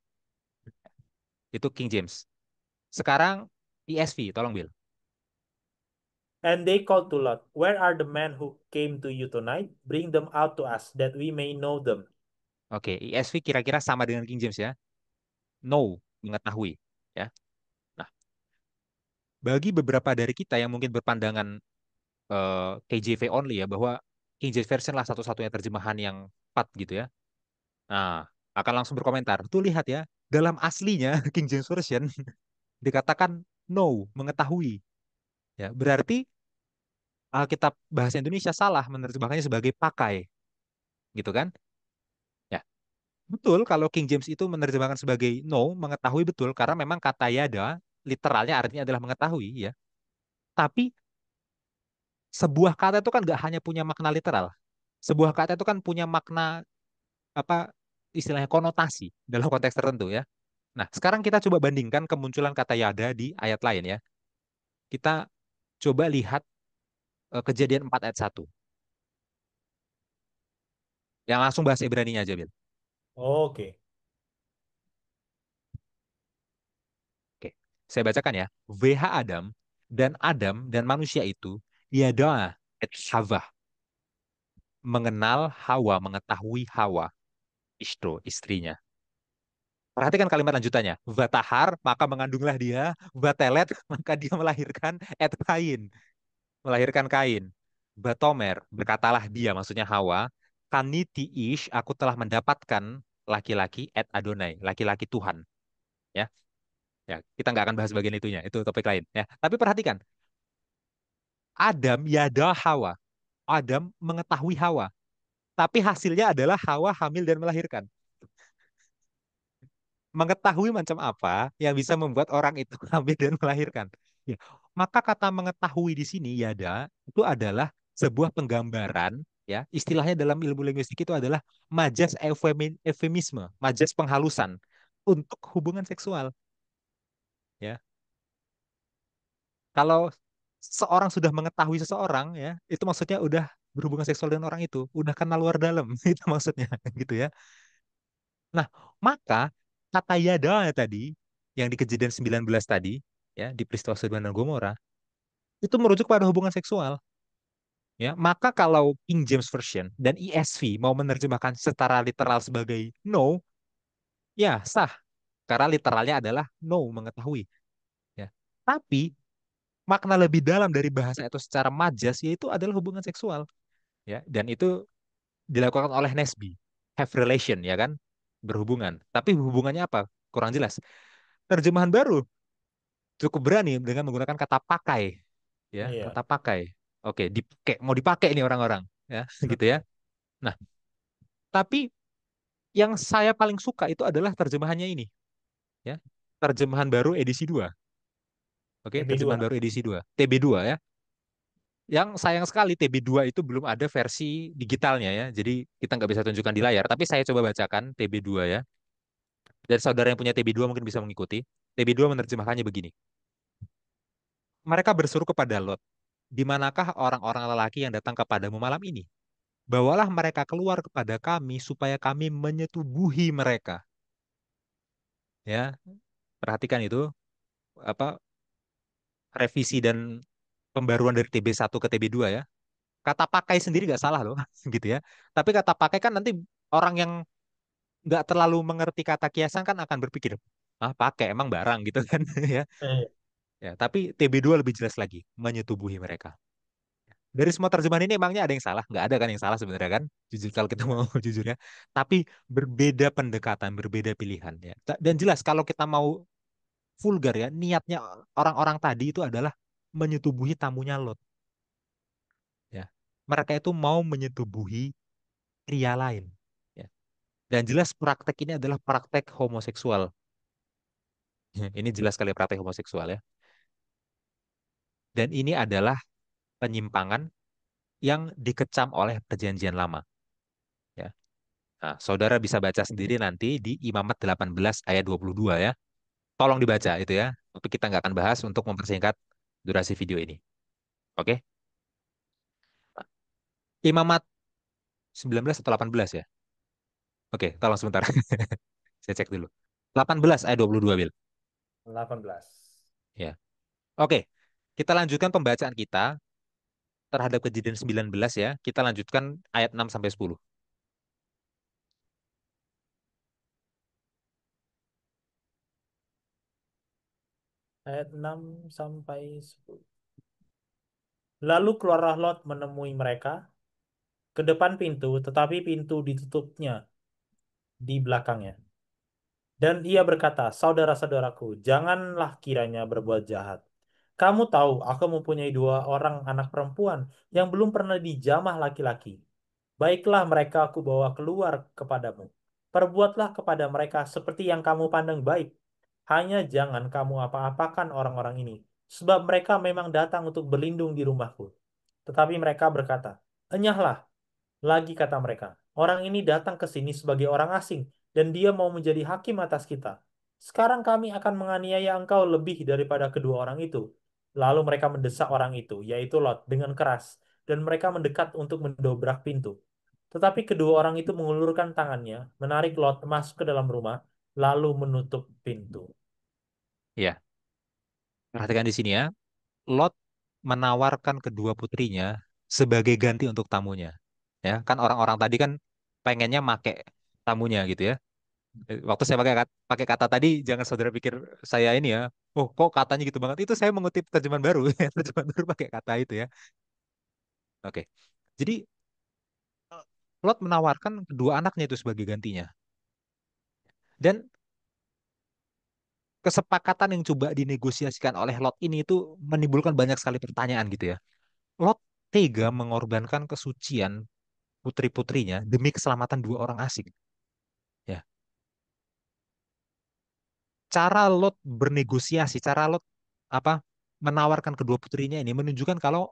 Itu King James. Sekarang ESV, tolong Bill. And they called to Lot, Where are the men who came to you tonight? Bring them out to us, that we may know them. Oke, ESV kira-kira sama dengan King James ya. Know, mengetahui, ya. Nah, bagi beberapa dari kita yang mungkin berpandangan KJV only ya, bahwa King James Version lah satu-satunya terjemahan yang tepat gitu ya. Nah, akan langsung berkomentar. Tuh lihat ya, dalam aslinya King James Version dikatakan know, mengetahui. Ya, berarti Alkitab bahasa Indonesia salah menerjemahkannya sebagai pakai, gitu kan? Ya, betul kalau King James itu menerjemahkan sebagai know, mengetahui betul karena memang kata yada literalnya artinya adalah mengetahui ya. Tapi sebuah kata itu kan nggak hanya punya makna literal. Sebuah kata itu kan punya makna apa istilahnya konotasi dalam konteks tertentu ya. Nah, sekarang kita coba bandingkan kemunculan kata yada di ayat lain ya. Kita coba lihat Kejadian 4 ayat 1. Yang langsung bahasa Ibraninya aja, Bil. Oke. Oke. Saya bacakan ya. WH Adam dan manusia itu yada et Hawa, mengenal Hawa, mengetahui Hawa, istro, istrinya. Perhatikan kalimat lanjutannya. Vatahar, maka mengandunglah dia. Vatelet, maka dia melahirkan et Kain. Melahirkan Kain. Batomer, berkatalah dia, maksudnya Hawa. Kaniti ish, aku telah mendapatkan laki-laki et Adonai. Laki-laki Tuhan. Ya, ya, kita nggak akan bahas bagian itunya. Itu topik lain. Ya, tapi perhatikan. Adam yada Hawa. Adam mengetahui Hawa. Tapi hasilnya adalah Hawa hamil dan melahirkan. Mengetahui macam apa yang bisa membuat orang itu hamil dan melahirkan. Ya. Maka kata mengetahui di sini yada itu adalah sebuah penggambaran ya, istilahnya dalam ilmu linguistik itu adalah majas eufemisme, majas penghalusan untuk hubungan seksual ya. Kalau seorang sudah mengetahui seseorang ya, itu maksudnya udah berhubungan seksual dengan orang itu, udah kenal luar dalam itu maksudnya gitu ya. Nah, maka kata yada tadi yang di Kejadian 19 tadi ya di peristiwa Sodom dan Gomora itu merujuk pada hubungan seksual ya. Maka kalau King James Version dan ESV mau menerjemahkan secara literal sebagai no, ya sah karena literalnya adalah no, mengetahui ya. Tapi makna lebih dalam dari bahasa itu secara majas yaitu adalah hubungan seksual ya, dan itu dilakukan oleh Nesby, have relation ya kan, berhubungan, tapi hubungannya apa kurang jelas. Terjemahan baru cukup berani dengan menggunakan kata pakai ya, Iya. kata pakai. Oke, dipakai, mau dipakai nih orang-orang ya gitu ya. Nah, tapi yang saya paling suka itu adalah terjemahannya ini ya, terjemahan baru edisi 2. Oke, terjemahan TB2. baru edisi 2, TB2 ya. Yang sayang sekali TB2 itu belum ada versi digitalnya ya. Jadi kita nggak bisa tunjukkan di layar. Tapi saya coba bacakan TB2 ya. Dan saudara yang punya TB2 mungkin bisa mengikuti. TB2 menerjemahkannya begini. Mereka berseru kepada Lot, di manakah orang-orang lelaki yang datang kepadamu malam ini? Bawalah mereka keluar kepada kami supaya kami menyetubuhi mereka. Ya, perhatikan itu apa revisi dan pembaruan dari TB1 ke TB2 ya. Kata pakai sendiri nggak salah loh, gitu ya. Tapi kata pakai kan nanti orang yang nggak terlalu mengerti kata kiasan kan akan berpikir, ah pakai emang barang gitu kan ya. Iya. Ya, tapi TB2 lebih jelas lagi, menyetubuhi mereka. Dari semua terjemahan ini emangnya ada yang salah? Nggak ada kan yang salah sebenarnya kan? Jujur kalau kita mau jujur ya. Tapi berbeda pendekatan, berbeda pilihan ya. Dan jelas kalau kita mau vulgar ya, niatnya orang-orang tadi itu adalah menyetubuhi tamunya Lot. mereka itu mau menyetubuhi pria lain. Ya. Dan jelas praktek ini adalah praktek homoseksual. Ini jelas sekali praktek homoseksual ya. Dan ini adalah penyimpangan yang dikecam oleh perjanjian lama. Ya. Nah, saudara bisa baca sendiri nanti di Imamat 18 ayat 22 ya. Tolong dibaca itu ya. Tapi kita nggak akan bahas untuk mempersingkat durasi video ini. Oke? Imamat 19 atau 18 ya? Oke, tolong sebentar. Saya cek dulu. 18 ayat 22, Bil. 18. Ya. Oke. Kita lanjutkan pembacaan kita terhadap kejadian 19 ya. Kita lanjutkan ayat 6 sampai 10. Ayat 6 sampai 10. Lalu keluarlah Lot menemui mereka ke depan pintu, tetapi pintu ditutupnya di belakangnya. Dan ia berkata, saudara-saudaraku, janganlah kiranya berbuat jahat. Kamu tahu, aku mempunyai dua orang anak perempuan yang belum pernah dijamah laki-laki. Baiklah mereka aku bawa keluar kepadamu. Perbuatlah kepada mereka seperti yang kamu pandang baik. Hanya jangan kamu apa-apakan orang-orang ini, sebab mereka memang datang untuk berlindung di rumahku. Tetapi mereka berkata, enyahlah, lagi kata mereka, orang ini datang ke sini sebagai orang asing dan dia mau menjadi hakim atas kita. Sekarang kami akan menganiaya engkau lebih daripada kedua orang itu. Lalu mereka mendesak orang itu, yaitu Lot, dengan keras, dan mereka mendekat untuk mendobrak pintu. Tetapi kedua orang itu mengulurkan tangannya, menarik Lot masuk ke dalam rumah, lalu menutup pintu. Ya. Perhatikan di sini ya. Lot menawarkan kedua putrinya sebagai ganti untuk tamunya. Ya, kan orang-orang tadi kan pengennya make tamunya gitu ya. Waktu saya pakai kata tadi, jangan saudara pikir saya ini ya. Oh, kok katanya gitu banget. Itu saya mengutip terjemahan baru. Terjemahan baru pakai kata itu ya. Oke. Jadi Lot menawarkan kedua anaknya itu sebagai gantinya. Dan kesepakatan yang coba dinegosiasikan oleh Lot ini itu menimbulkan banyak sekali pertanyaan gitu ya. Lot tega mengorbankan kesucian putri-putrinya demi keselamatan dua orang asing. Ya, cara Lot bernegosiasi, cara Lot apa menawarkan kedua putrinya ini menunjukkan kalau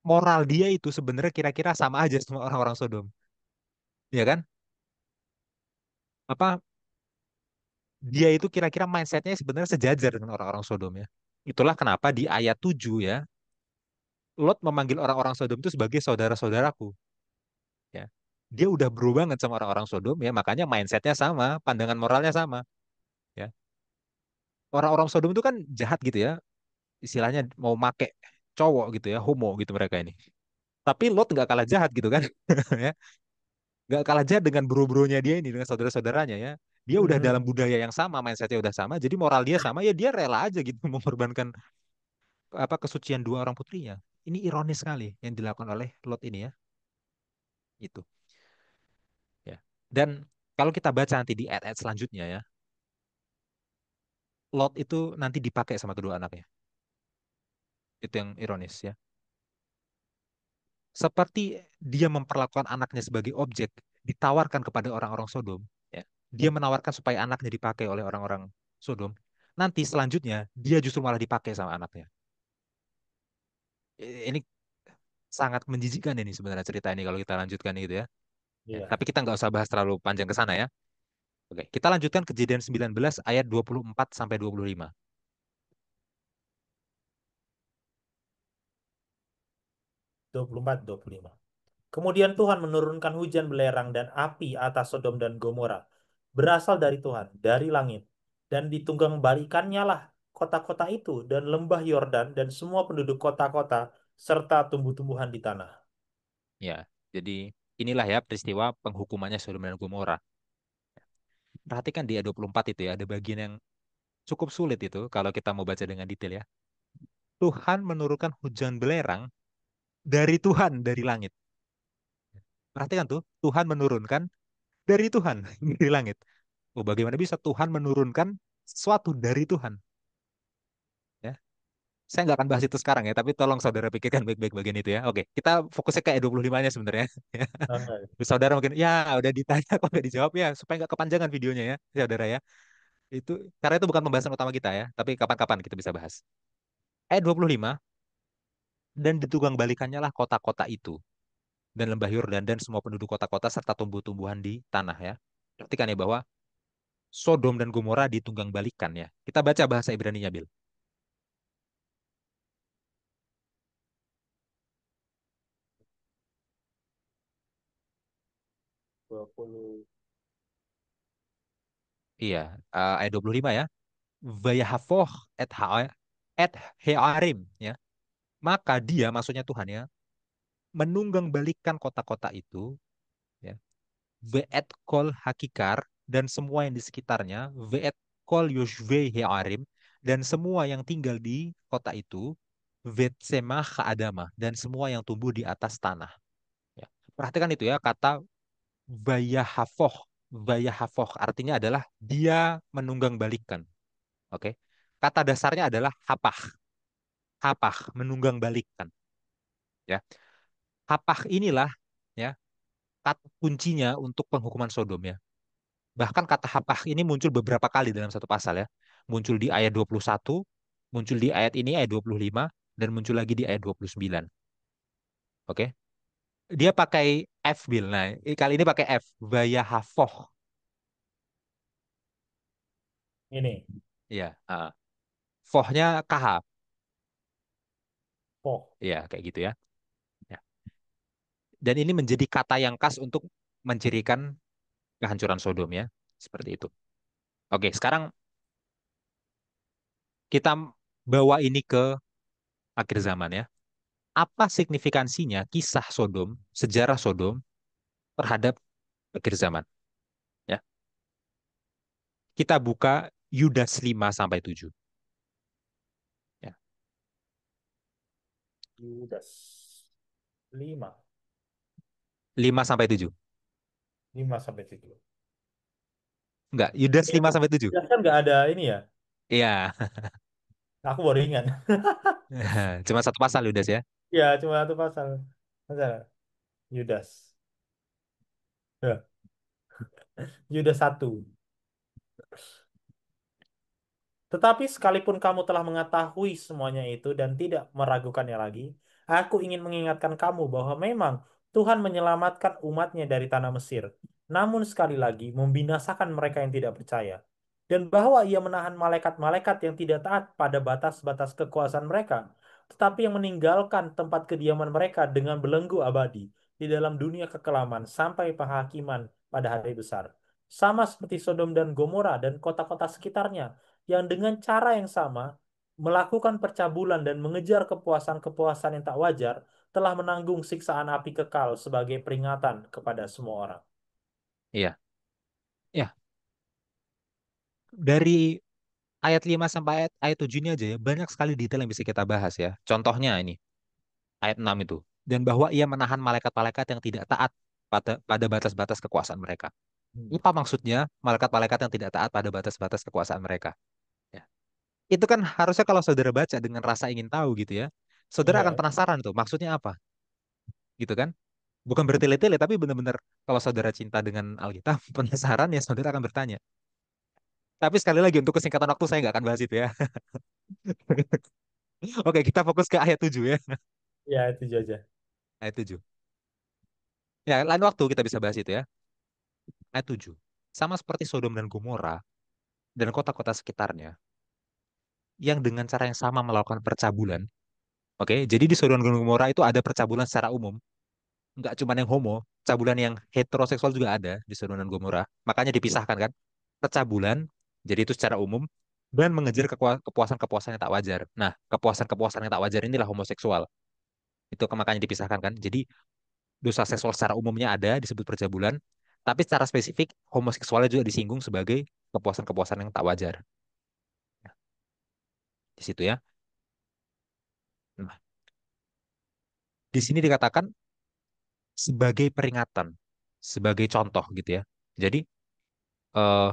moral dia itu sebenarnya kira-kira sama aja sama orang-orang Sodom, ya kan? Apa dia itu kira-kira mindsetnya sebenarnya sejajar dengan orang-orang Sodom ya. Itulah kenapa di ayat 7 ya, Lot memanggil orang-orang Sodom itu sebagai saudara-saudaraku. Ya, dia udah bro banget sama orang-orang Sodom ya, makanya mindsetnya sama, pandangan moralnya sama. Ya, orang-orang Sodom itu kan jahat gitu ya, istilahnya mau make cowok gitu ya, homo gitu mereka ini. Tapi Lot nggak kalah jahat gitu kan, ya, nggak kalah jahat dengan bro-bronya dia ini, dengan saudara-saudaranya ya. Dia udah dalam Mhm. budaya yang sama, mindsetnya udah sama, jadi moral dia sama ya dia rela aja gitu mengorbankan apa kesucian dua orang putrinya. Ini ironis sekali yang dilakukan oleh Lot ini ya, itu. Ya. Dan kalau kita baca nanti di ayat-ayat selanjutnya ya, Lot itu nanti dipakai sama kedua anaknya. Itu yang ironis ya. Seperti dia memperlakukan anaknya sebagai objek, ditawarkan kepada orang-orang Sodom, ya. Dia menawarkan supaya anaknya dipakai oleh orang-orang Sodom. Nanti selanjutnya dia justru malah dipakai sama anaknya. Ini sangat menjijikkan ini sebenarnya cerita ini kalau kita lanjutkan gitu ya. Ya, Iya, tapi kita nggak usah bahas terlalu panjang ke sana ya. Oke, kita lanjutkan kejadian 19 ayat 24 sampai 25. 24, 25. Kemudian Tuhan menurunkan hujan belerang dan api atas Sodom dan Gomora. Berasal dari Tuhan, dari langit. Dan ditunggang balikannya lah kota-kota itu dan lembah Yordan dan semua penduduk kota-kota serta tumbuh-tumbuhan di tanah. Ya, jadi inilah ya peristiwa penghukumannya Sodom dan Gomora. Perhatikan di ayat 24 itu ya, ada bagian yang cukup sulit itu kalau kita mau baca dengan detail ya. Tuhan menurunkan hujan belerang dari Tuhan dari langit. Perhatikan tuh, Tuhan menurunkan dari Tuhan dari langit. Oh, bagaimana bisa Tuhan menurunkan sesuatu dari Tuhan? Ya. Saya nggak akan bahas itu sekarang ya, tapi tolong saudara pikirkan baik-baik bagian itu ya. Oke, kita fokusnya ke E25-nya sebenarnya. Oke. Terus saudara mungkin, ya udah ditanya kok nggak dijawab ya, supaya nggak kepanjangan videonya ya, saudara ya. Itu karena itu bukan pembahasan utama kita ya, tapi kapan-kapan kita bisa bahas. E25 dan ditunggang balikannya lah kota-kota itu dan lembah Yordan dan semua penduduk kota-kota serta tumbuh-tumbuhan di tanah ya. Perhatikan ya bahwa Sodom dan Gomora ditunggang balikan ya. Kita baca bahasa Ibrani-nya, Bil. 20. Iya, ayat 25 ya. Vayahafoh et et hearim ya. Maka dia maksudnya Tuhan ya menunggang balikan kota-kota itu ya. Ve'et kol hakikar dan semua yang di sekitarnya, ve'et kol yoshvei hearim dan semua yang tinggal di kota itu, ve'et semah adama dan semua yang tumbuh di atas tanah. Ya. Perhatikan itu ya kata vayahafoh. Vayahafoh artinya adalah dia menunggang balikan. Oke. Kata dasarnya adalah hapah. Hapah, menunggang balikan. Ya. Hapah inilah ya kata kuncinya untuk penghukuman Sodom ya. Bahkan kata hapah ini muncul beberapa kali dalam satu pasal ya. Muncul di ayat 21, muncul di ayat ini ayat 25, dan muncul lagi di ayat 29. Oke. Dia pakai F, Bill. Nah, kali ini pakai F. Vayahafoh. Ini. Iya. Fohnya KH. Oh, Iya, kayak gitu ya. Ya. Dan ini menjadi kata yang khas untuk mencirikan kehancuran Sodom ya. Seperti itu. Oke, sekarang kita bawa ini ke akhir zaman ya. Apa signifikansinya kisah Sodom, sejarah Sodom terhadap akhir zaman? Ya, kita buka Yudas 5 sampai 7. Ya, Yudas. 5. 5 sampai 7. 5 sampai 7. Enggak, Yudas Iya, 5 sampai 7. Yudas kan nggak ada ini ya. Iya, Aku baru ingat. cuma satu pasal Yudas ya. Ya, cuma satu pasal. Pasal Yudas. Ya, Yudas 1. Tetapi sekalipun kamu telah mengetahui semuanya itu dan tidak meragukannya lagi, aku ingin mengingatkan kamu bahwa memang Tuhan menyelamatkan umatnya dari tanah Mesir, namun sekali lagi membinasakan mereka yang tidak percaya. Dan bahwa ia menahan malaikat-malaikat yang tidak taat pada batas-batas kekuasaan mereka, tetapi yang meninggalkan tempat kediaman mereka dengan belenggu abadi di dalam dunia kekelaman sampai penghakiman pada hari besar. Sama seperti Sodom dan Gomora dan kota-kota sekitarnya, yang dengan cara yang sama melakukan percabulan dan mengejar kepuasan-kepuasan yang tak wajar, telah menanggung siksaan api kekal sebagai peringatan kepada semua orang. Iya. Ya, dari ayat 5 sampai ayat 7 ini aja ya, banyak sekali detail yang bisa kita bahas ya. Contohnya ini, ayat 6 itu. Dan bahwa ia menahan malaikat-malaikat yang tidak taat pada batas-batas kekuasaan mereka. Hmm. Apa maksudnya malaikat-malaikat yang tidak taat pada batas-batas kekuasaan mereka? Ya. Itu kan harusnya kalau saudara baca dengan rasa ingin tahu gitu ya, saudara akan Iya, penasaran tuh maksudnya apa gitu kan? Bukan bertele-tele tapi benar-benar kalau saudara cinta dengan Alkitab, penasaran ya saudara akan bertanya. Tapi sekali lagi untuk kesingkatan waktu saya nggak akan bahas itu ya. Oke, kita fokus ke ayat 7 ya. ya itu aja. Ayat 7. Ya, lain waktu kita bisa bahas itu ya. Ayat 7. Sama seperti Sodom dan Gomora dan kota-kota sekitarnya yang dengan cara yang sama melakukan percabulan. Oke, jadi di Sodom dan Gomora itu ada percabulan secara umum. Nggak cuma yang homo, percabulan yang heteroseksual juga ada di Sodom dan Gomora. Makanya dipisahkan kan. Percabulan, jadi itu secara umum, dan mengejar kepuasan-kepuasan yang tak wajar. Nah, kepuasan-kepuasan yang tak wajar inilah homoseksual. Itu makanya dipisahkan kan. Jadi dosa seksual secara umumnya ada disebut percabulan, tapi secara spesifik homoseksualnya juga disinggung sebagai kepuasan-kepuasan yang tak wajar. Nah, di situ ya. Nah, di sini dikatakan sebagai peringatan, sebagai contoh gitu ya. Jadi eh,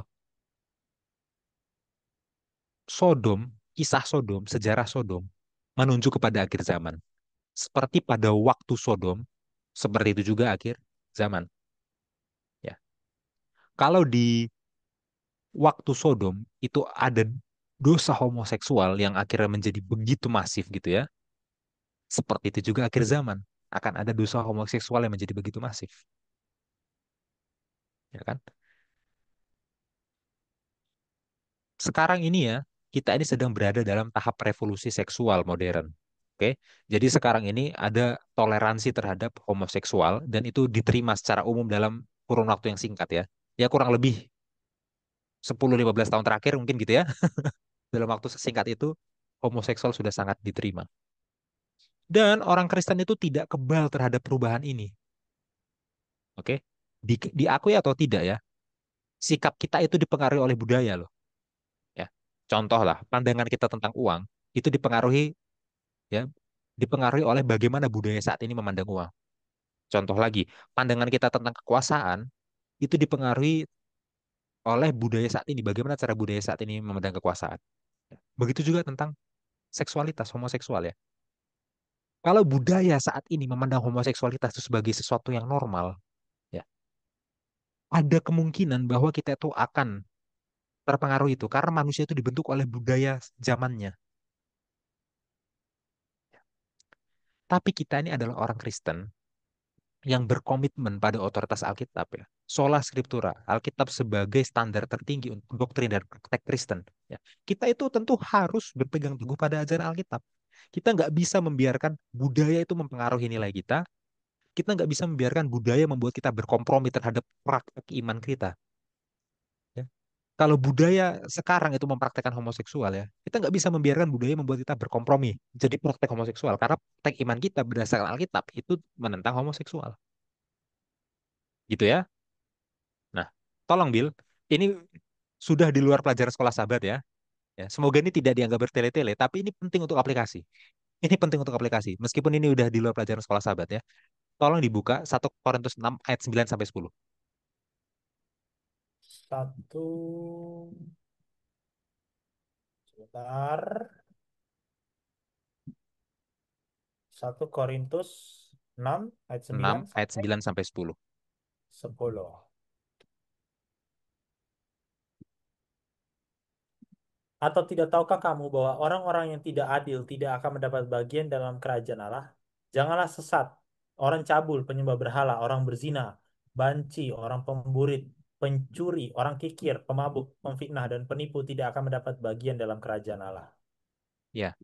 Sodom, kisah Sodom, sejarah Sodom menunjuk kepada akhir zaman. Seperti pada waktu Sodom, seperti itu juga akhir zaman. Ya, kalau di waktu Sodom itu ada dosa homoseksual yang akhirnya menjadi begitu masif gitu ya. Seperti itu juga akhir zaman akan ada dosa homoseksual yang menjadi begitu masif, ya kan? Sekarang ini ya, kita ini sedang berada dalam tahap revolusi seksual modern. Oke, jadi sekarang ini ada toleransi terhadap homoseksual dan itu diterima secara umum dalam kurun waktu yang singkat ya. Ya kurang lebih 10-15 tahun terakhir mungkin gitu ya. Dalam waktu sesingkat itu homoseksual sudah sangat diterima. Dan orang Kristen itu tidak kebal terhadap perubahan ini. Oke, diakui atau tidak ya, sikap kita itu dipengaruhi oleh budaya loh. Ya, contoh lah, pandangan kita tentang uang itu dipengaruhi ya, dipengaruhi oleh bagaimana budaya saat ini memandang uang. Contoh lagi, pandangan kita tentang kekuasaan itu dipengaruhi oleh budaya saat ini, bagaimana cara budaya saat ini memandang kekuasaan. Begitu juga tentang seksualitas, homoseksual ya. Kalau budaya saat ini memandang homoseksualitas itu sebagai sesuatu yang normal, ya, ada kemungkinan bahwa kita itu akan terpengaruh itu karena manusia itu dibentuk oleh budaya zamannya. Tapi kita ini adalah orang Kristen yang berkomitmen pada otoritas Alkitab ya. Sola Scriptura, Alkitab sebagai standar tertinggi untuk doktrin dan praktek Kristen. Ya. Kita itu tentu harus berpegang teguh pada ajaran Alkitab. Kita nggak bisa membiarkan budaya itu mempengaruhi nilai kita. Kita nggak bisa membiarkan budaya membuat kita berkompromi terhadap praktek iman kita. Ya. Kalau budaya sekarang itu mempraktekkan homoseksual ya, kita nggak bisa membiarkan budaya membuat kita berkompromi jadi praktek homoseksual karena praktek iman kita berdasarkan Alkitab itu menentang homoseksual. Gitu ya. Nah, tolong Bill, ini sudah di luar pelajaran sekolah sahabat ya. Ya, semoga ini tidak dianggap bertele-tele, tapi ini penting untuk aplikasi. Ini penting untuk aplikasi. Meskipun ini udah di luar pelajaran sekolah sahabat ya. Tolong dibuka 1 Korintus 6 ayat 9 sampai 10. Satu, sebentar. 1 Korintus 6 ayat 6 9 ayat sampai 9 sampai 10. 10. Atau tidak tahukah kamu bahwa orang-orang yang tidak adil tidak akan mendapat bagian dalam kerajaan Allah? Janganlah sesat. Orang cabul, penyembah berhala, orang berzina, banci, orang pemburit, pencuri, orang kikir, pemabuk, pemfitnah, dan penipu tidak akan mendapat bagian dalam kerajaan Allah. Ya,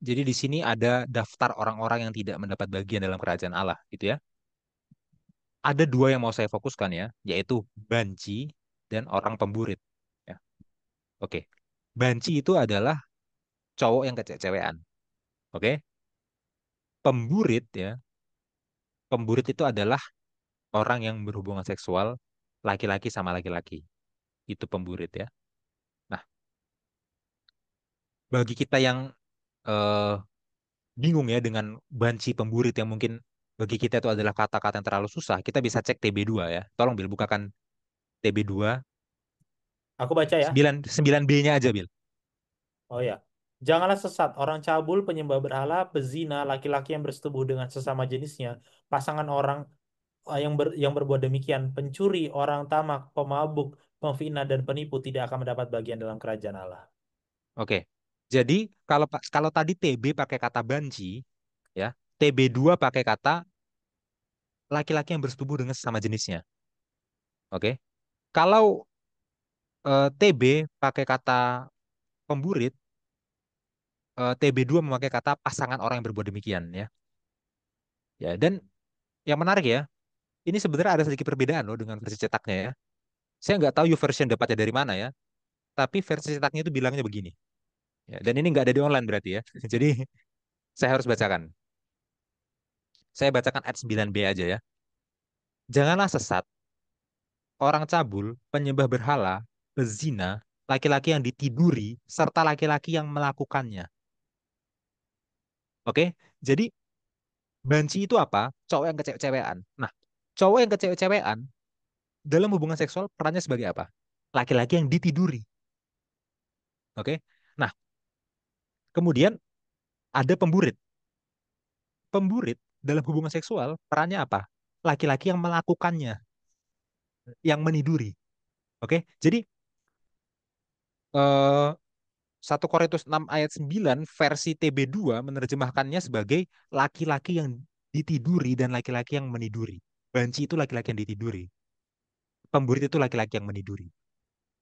jadi di sini ada daftar orang-orang yang tidak mendapat bagian dalam kerajaan Allah, gitu ya. Ada dua yang mau saya fokuskan ya, yaitu banci dan orang pemburit. Ya, oke. Banci itu adalah cowok yang kecewaan. Oke. Pemburit ya, pemburit itu adalah orang yang berhubungan seksual laki-laki sama laki-laki. Itu pemburit ya. Nah, bagi kita yang eh, bingung ya dengan banci pemburit yang mungkin bagi kita itu adalah kata-kata yang terlalu susah, kita bisa cek TB2 ya. Tolong Bil, bukakan TB2 Aku baca ya. 9B-nya aja Bil. Oh ya. Janganlah sesat, orang cabul, penyembah berhala, pezina, laki-laki yang bersetubuh dengan sesama jenisnya, pasangan orang yang berbuat demikian, pencuri, orang tamak, pemabuk, pemfitnah dan penipu tidak akan mendapat bagian dalam kerajaan Allah. Oke. Jadi kalau tadi TB pakai kata banci ya, TB2 pakai kata laki-laki yang bersetubuh dengan sesama jenisnya. Oke. Kalau TB pakai kata pemburit, TB2 memakai kata pasangan orang yang berbuat demikian ya. Ya, dan yang menarik ya, ini sebenarnya ada sedikit perbedaan loh dengan versi cetaknya ya. Saya nggak tahu YouVersion dapatnya dari mana ya, tapi versi cetaknya itu bilangnya begini. Ya, dan ini nggak ada di online berarti ya. Jadi saya harus bacakan. Saya bacakan ayat 9b aja ya. Janganlah sesat, orang cabul, penyembah berhala, pezina, laki-laki yang ditiduri, serta laki-laki yang melakukannya. Oke, jadi banci itu apa? Cowok yang kecewean. Nah, cowok yang kecewean dalam hubungan seksual perannya sebagai apa? Laki-laki yang ditiduri. Oke. Nah, kemudian Ada pemburit. Pemburit dalam hubungan seksual perannya apa? Laki-laki yang melakukannya, yang meniduri. Oke, jadi eh, 1 Korintus 6 ayat 9 versi TB2 menerjemahkannya sebagai laki-laki yang ditiduri dan laki-laki yang meniduri. Banci itu laki-laki yang ditiduri. Pemburit itu laki-laki yang meniduri.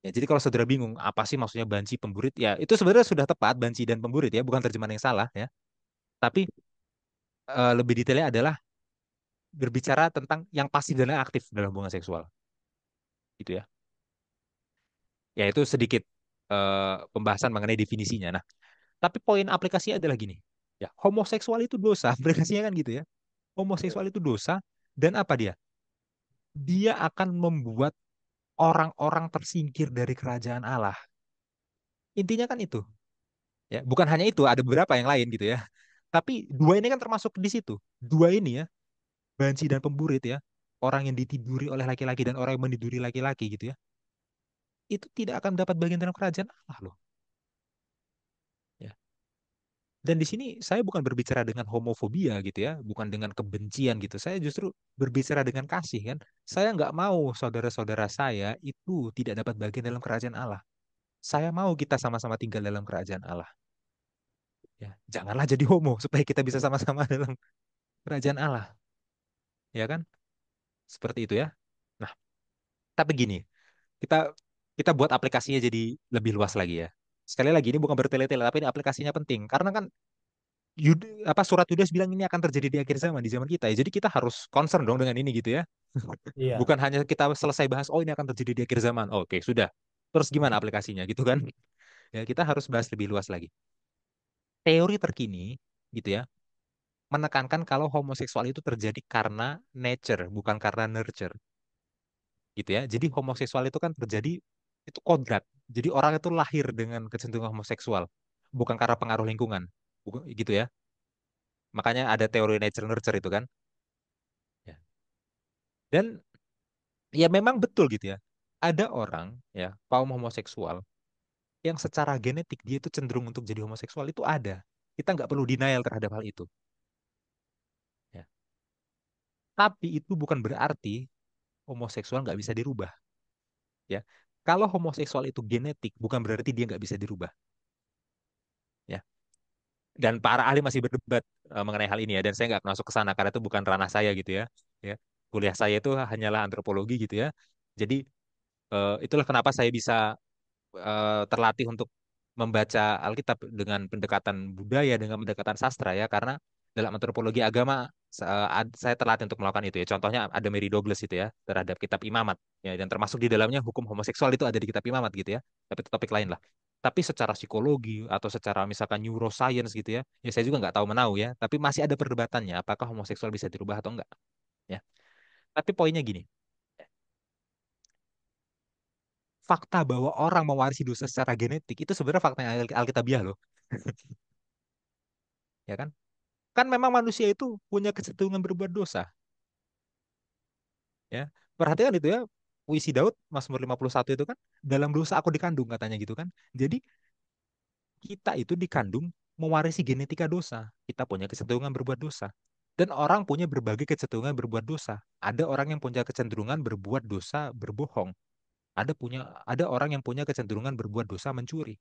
Ya, jadi kalau saudara bingung apa sih maksudnya banci pemburit, ya itu sebenarnya sudah tepat banci dan pemburit ya, bukan terjemahan yang salah ya. Tapi lebih detailnya adalah berbicara tentang yang pasif dan yang aktif dalam hubungan seksual, gitu ya. Ya itu sedikit pembahasan mengenai definisinya. Nah, tapi poin aplikasinya adalah gini. Ya, homoseksual itu dosa, aplikasinya kan gitu ya. Homoseksual itu dosa dan apa dia? Dia akan membuat orang-orang tersingkir dari kerajaan Allah. Intinya kan itu. Ya, bukan hanya itu, ada beberapa yang lain gitu ya. Tapi dua ini kan termasuk di situ. Dua ini ya, banci dan pemburit ya, orang yang ditiduri oleh laki-laki dan orang yang meniduri laki-laki gitu ya, itu tidak akan dapat bagian dalam kerajaan Allah loh. Ya. Dan di sini saya bukan berbicara dengan homofobia gitu ya, bukan dengan kebencian gitu. Saya justru berbicara dengan kasih kan. Saya nggak mau saudara-saudara saya itu tidak dapat bagian dalam kerajaan Allah. Saya mau kita sama-sama tinggal dalam kerajaan Allah. Ya, janganlah jadi homo supaya kita bisa sama-sama dalam kerajaan Allah, ya kan? Seperti itu ya. Nah, tapi gini, kita kita buat aplikasinya jadi lebih luas lagi ya. Sekali lagi ini bukan bertele-tele, tapi ini aplikasinya penting karena kan surat Yudas bilang ini akan terjadi di akhir zaman di zaman kita ya. Jadi kita harus concern dong dengan ini gitu ya. Iya. Bukan hanya kita selesai bahas oh ini akan terjadi di akhir zaman. Oke, sudah. Terus gimana aplikasinya gitu kan? Ya, kita harus bahas lebih luas lagi. Teori terkini gitu ya, menekankan kalau homoseksual itu terjadi karena nature, bukan karena nurture gitu ya. Jadi homoseksual itu kan terjadi itu kodrat. Jadi orang itu lahir dengan kecenderungan homoseksual, bukan karena pengaruh lingkungan. Bukan gitu ya. Makanya ada teori nature nurture itu kan. Ya. Dan ya memang betul gitu ya. Ada orang ya, kaum homoseksual yang secara genetik dia itu cenderung untuk jadi homoseksual itu ada. Kita nggak perlu denial terhadap hal itu. Ya. Tapi itu bukan berarti homoseksual nggak bisa dirubah. Ya. Kalau homoseksual itu genetik, bukan berarti dia nggak bisa dirubah. Ya. Dan para ahli masih berdebat mengenai hal ini ya. Dan saya nggak masuk ke sana karena itu bukan ranah saya gitu ya. Ya. Kuliah saya itu hanyalah antropologi gitu ya. Jadi itulah kenapa saya bisa terlatih untuk membaca Alkitab dengan pendekatan budaya, dengan pendekatan sastra ya, karena dalam antropologi agama saya terlatih untuk melakukan itu ya. Contohnya ada Mary Douglas itu ya terhadap kitab Imamat ya, dan termasuk di dalamnya hukum homoseksual itu ada di kitab Imamat gitu ya. Tapi itu topik lain lah. Tapi secara psikologi atau secara misalkan neuroscience gitu ya, ya saya juga nggak tahu menau ya. Tapi masih ada perdebatannya apakah homoseksual bisa dirubah atau enggak ya. Tapi poinnya gini, fakta bahwa orang mewarisi dosa secara genetik itu sebenarnya fakta yang alkitabiah loh, ya kan? Kan memang manusia itu punya kecenderungan berbuat dosa, ya. Perhatikan itu ya, puisi Daud Mazmur 51 itu kan, dalam dosa aku dikandung katanya gitu kan. Jadi kita itu dikandung mewarisi genetika dosa. Kita punya kecenderungan berbuat dosa. Dan orang punya berbagai kecenderungan berbuat dosa. Ada orang yang punya kecenderungan berbuat dosa berbohong. Ada orang yang punya kecenderungan berbuat dosa mencuri.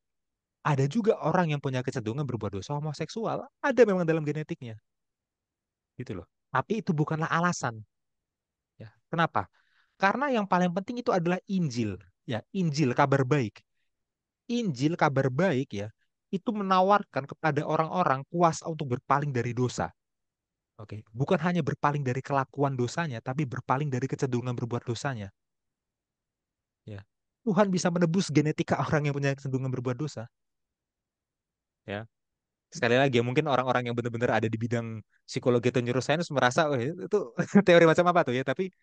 Ada juga orang yang punya kecenderungan berbuat dosa homoseksual. Ada memang dalam genetiknya, gitu loh. Tapi itu bukanlah alasan, ya. Kenapa? Karena yang paling penting itu adalah Injil, ya, Injil kabar baik. Injil kabar baik ya, itu menawarkan kepada orang-orang kuasa untuk berpaling dari dosa. Oke, bukan hanya berpaling dari kelakuan dosanya, tapi berpaling dari kecenderungan berbuat dosanya, ya. Tuhan bisa menebus genetika orang yang punya kecenderungan berbuat dosa, ya. Sekali lagi ya, mungkin orang-orang yang benar-benar ada di bidang psikologi atau neuroscience merasa oh, itu teori macam apa tuh ya, tapi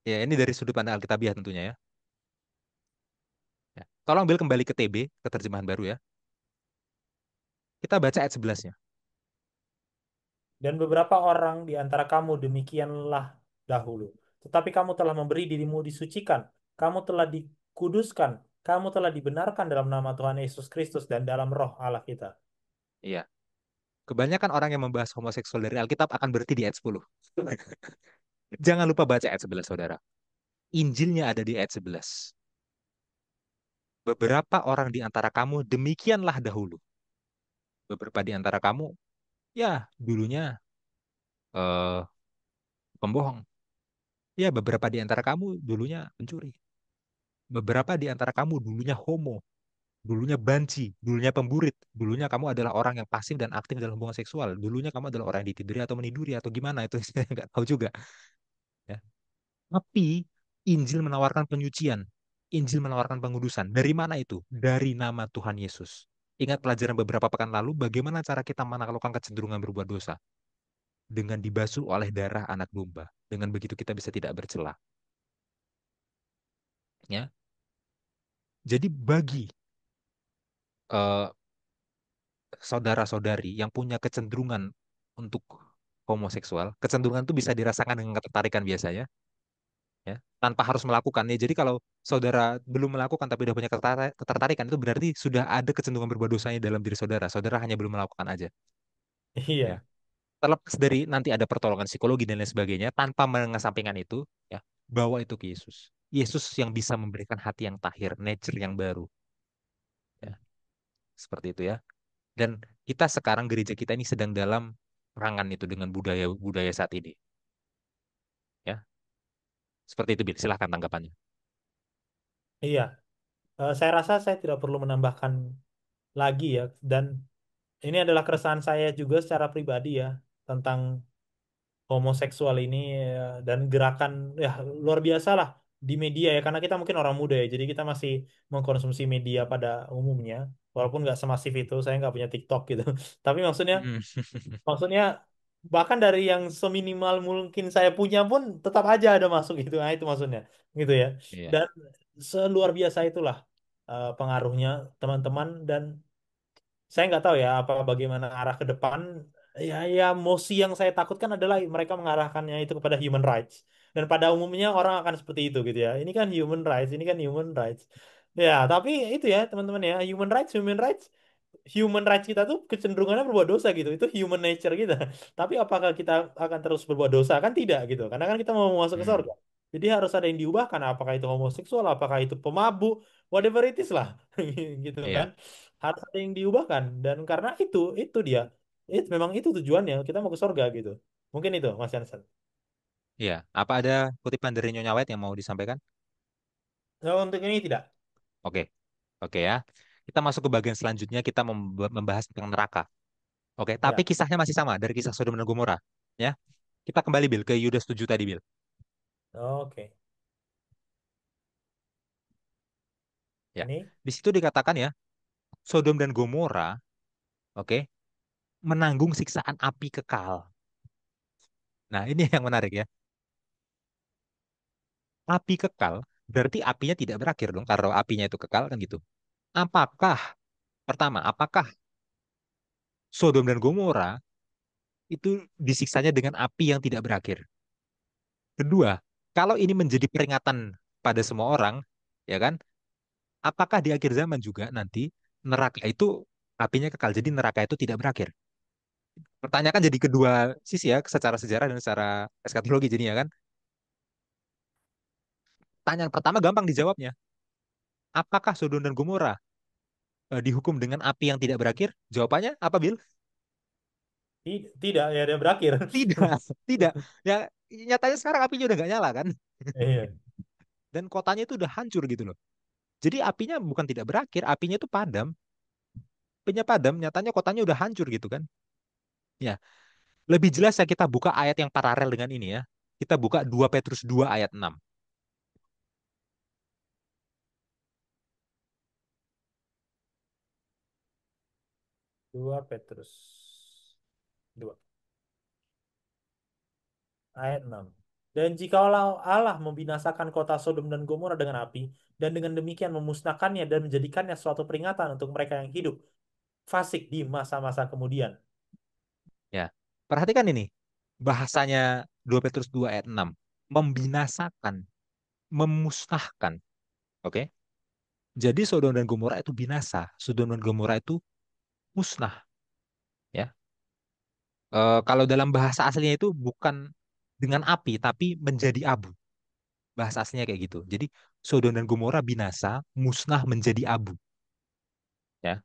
ya ini dari sudut pandang Alkitabiah tentunya ya. Ya. Tolong ambil kembali ke TB, ke terjemahan baru ya. Kita baca ayat 11-nya. Dan beberapa orang di antara kamu demikianlah dahulu. Tetapi kamu telah memberi dirimu disucikan. Kamu telah dikuduskan. Kamu telah dibenarkan dalam nama Tuhan Yesus Kristus dan dalam roh Allah kita. Iya. Kebanyakan orang yang membahas homoseksual dari Alkitab akan berhenti di ayat 10. Jangan lupa baca ayat 11, saudara. Injilnya ada di ayat 11. Beberapa orang di antara kamu demikianlah dahulu. Beberapa di antara kamu, ya dulunya eh, pembohong. Ya beberapa di antara kamu dulunya pencuri. Beberapa di antara kamu dulunya homo. Dulunya banci, dulunya pemburit, dulunya kamu adalah orang yang pasif dan aktif dalam hubungan seksual, dulunya kamu adalah orang yang ditiduri atau meniduri atau gimana itu saya nggak tahu juga. Ya. Tapi Injil menawarkan penyucian, Injil menawarkan pengudusan. Dari mana itu? Dari nama Tuhan Yesus. Ingat pelajaran beberapa pekan lalu, bagaimana cara kita menaklukkan kecenderungan berbuat dosa? Dengan dibasuh oleh darah anak domba. Dengan begitu kita bisa tidak bercela. Ya. Jadi bagi eh, saudara-saudari yang punya kecenderungan untuk homoseksual, kecenderungan itu bisa dirasakan dengan ketertarikan biasanya, ya, tanpa harus melakukannya. Jadi kalau saudara belum melakukan tapi udah punya ketertarikan, itu berarti sudah ada kecenderungan berbuat dosanya dalam diri saudara. Saudara hanya belum melakukan aja, ya. Iya, Terlepas dari nanti ada pertolongan psikologi dan lain sebagainya, tanpa mengesampingkan itu, ya, bawa itu ke Yesus. Yesus yang bisa memberikan hati yang tahir, nature yang baru, ya, seperti itu ya. Dan kita sekarang gereja kita ini sedang dalam perangan itu dengan budaya-budaya saat ini. Ya, seperti itu, Bil. Silahkan tanggapannya. iya. Saya rasa saya tidak perlu menambahkan lagi ya. Dan ini adalah keresahan saya juga secara pribadi ya tentang homoseksual ini dan gerakan ya luar biasa lah di media ya karena kita mungkin orang muda ya jadi kita masih mengkonsumsi media pada umumnya walaupun nggak semasif itu saya nggak punya TikTok gitu tapi maksudnya Hmm. maksudnya bahkan dari yang seminimal mungkin saya punya pun tetap aja ada masuk gitu nah itu maksudnya gitu ya Iya, dan seluar biasa itulah pengaruhnya teman-teman dan saya nggak tahu ya apa bagaimana arah ke depan. Ya, mosi yang saya takutkan adalah mereka mengarahkannya itu kepada human rights. Dan pada umumnya orang akan seperti itu gitu ya. Ini kan human rights, ini kan human rights. Ya, tapi itu ya teman-teman ya, human rights kita tuh kecenderungannya berbuat dosa gitu. Itu human nature kita. Tapi apakah kita akan terus berbuat dosa? Kan tidak gitu. Karena kan kita mau masuk ke Hmm. surga. Jadi harus ada yang diubahkan. Apakah itu homoseksual, apakah itu pemabuk, whatever it is lah. Gitu kan. Iya, Harus ada yang diubahkan. Dan karena itu dia. Memang itu tujuannya. Kita mau ke surga gitu. Mungkin itu Mas Jansen. iya. Apa ada kutipan dari Nyonya White yang mau disampaikan? Nah, untuk ini tidak. Oke, oke ya. Kita masuk ke bagian selanjutnya, kita membahas tentang neraka. Oke, tapi Ya. kisahnya masih sama dari kisah Sodom dan Gomora. Ya, kita kembali Bil ke Yudas 7 tadi Bil. Oke. Ya, Ini di situ dikatakan ya, Sodom dan Gomora, oke, menanggung siksaan api kekal. Nah, ini yang menarik ya. Api kekal, berarti apinya tidak berakhir dong. Kalau apinya itu kekal kan gitu. Apakah, pertama, apakah Sodom dan Gomora itu disiksanya dengan api yang tidak berakhir? Kedua, kalau ini menjadi peringatan pada semua orang, ya kan? Apakah di akhir zaman juga nanti neraka itu apinya kekal, jadi neraka itu tidak berakhir? Pertanyaan jadi kedua sisi ya, secara sejarah dan secara eskatologi jadinya kan. Tanyaan pertama gampang dijawabnya. Apakah Sodom dan Gomora dihukum dengan api yang tidak berakhir? Jawabannya apa, Bil? tidak ya dia berakhir. Tidak, tidak. Ya, nyatanya sekarang apinya udah nggak nyala kan? Iya. Dan kotanya itu udah hancur gitu loh. Jadi apinya bukan tidak berakhir, apinya itu padam. Apinya padam, nyatanya kotanya udah hancur gitu kan. Ya, lebih jelas ya kita buka ayat yang paralel dengan ini ya. Kita buka 2 Petrus 2 ayat 6. 2 Petrus 2 ayat 6. Dan jikalau Allah membinasakan kota Sodom dan Gomora dengan api, dan dengan demikian memusnahkannya dan menjadikannya suatu peringatan untuk mereka yang hidup fasik di masa-masa kemudian. Ya. Perhatikan ini. Bahasanya 2 Petrus 2 ayat 6. Membinasakan, memusnahkan. Oke. Jadi Sodom dan Gomora itu binasa. Sodom dan Gomora itu musnah. Ya. Kalau dalam bahasa aslinya itu bukan dengan api, tapi menjadi abu. Bahasa aslinya kayak gitu. Jadi Sodom dan Gomora binasa, musnah menjadi abu. Ya.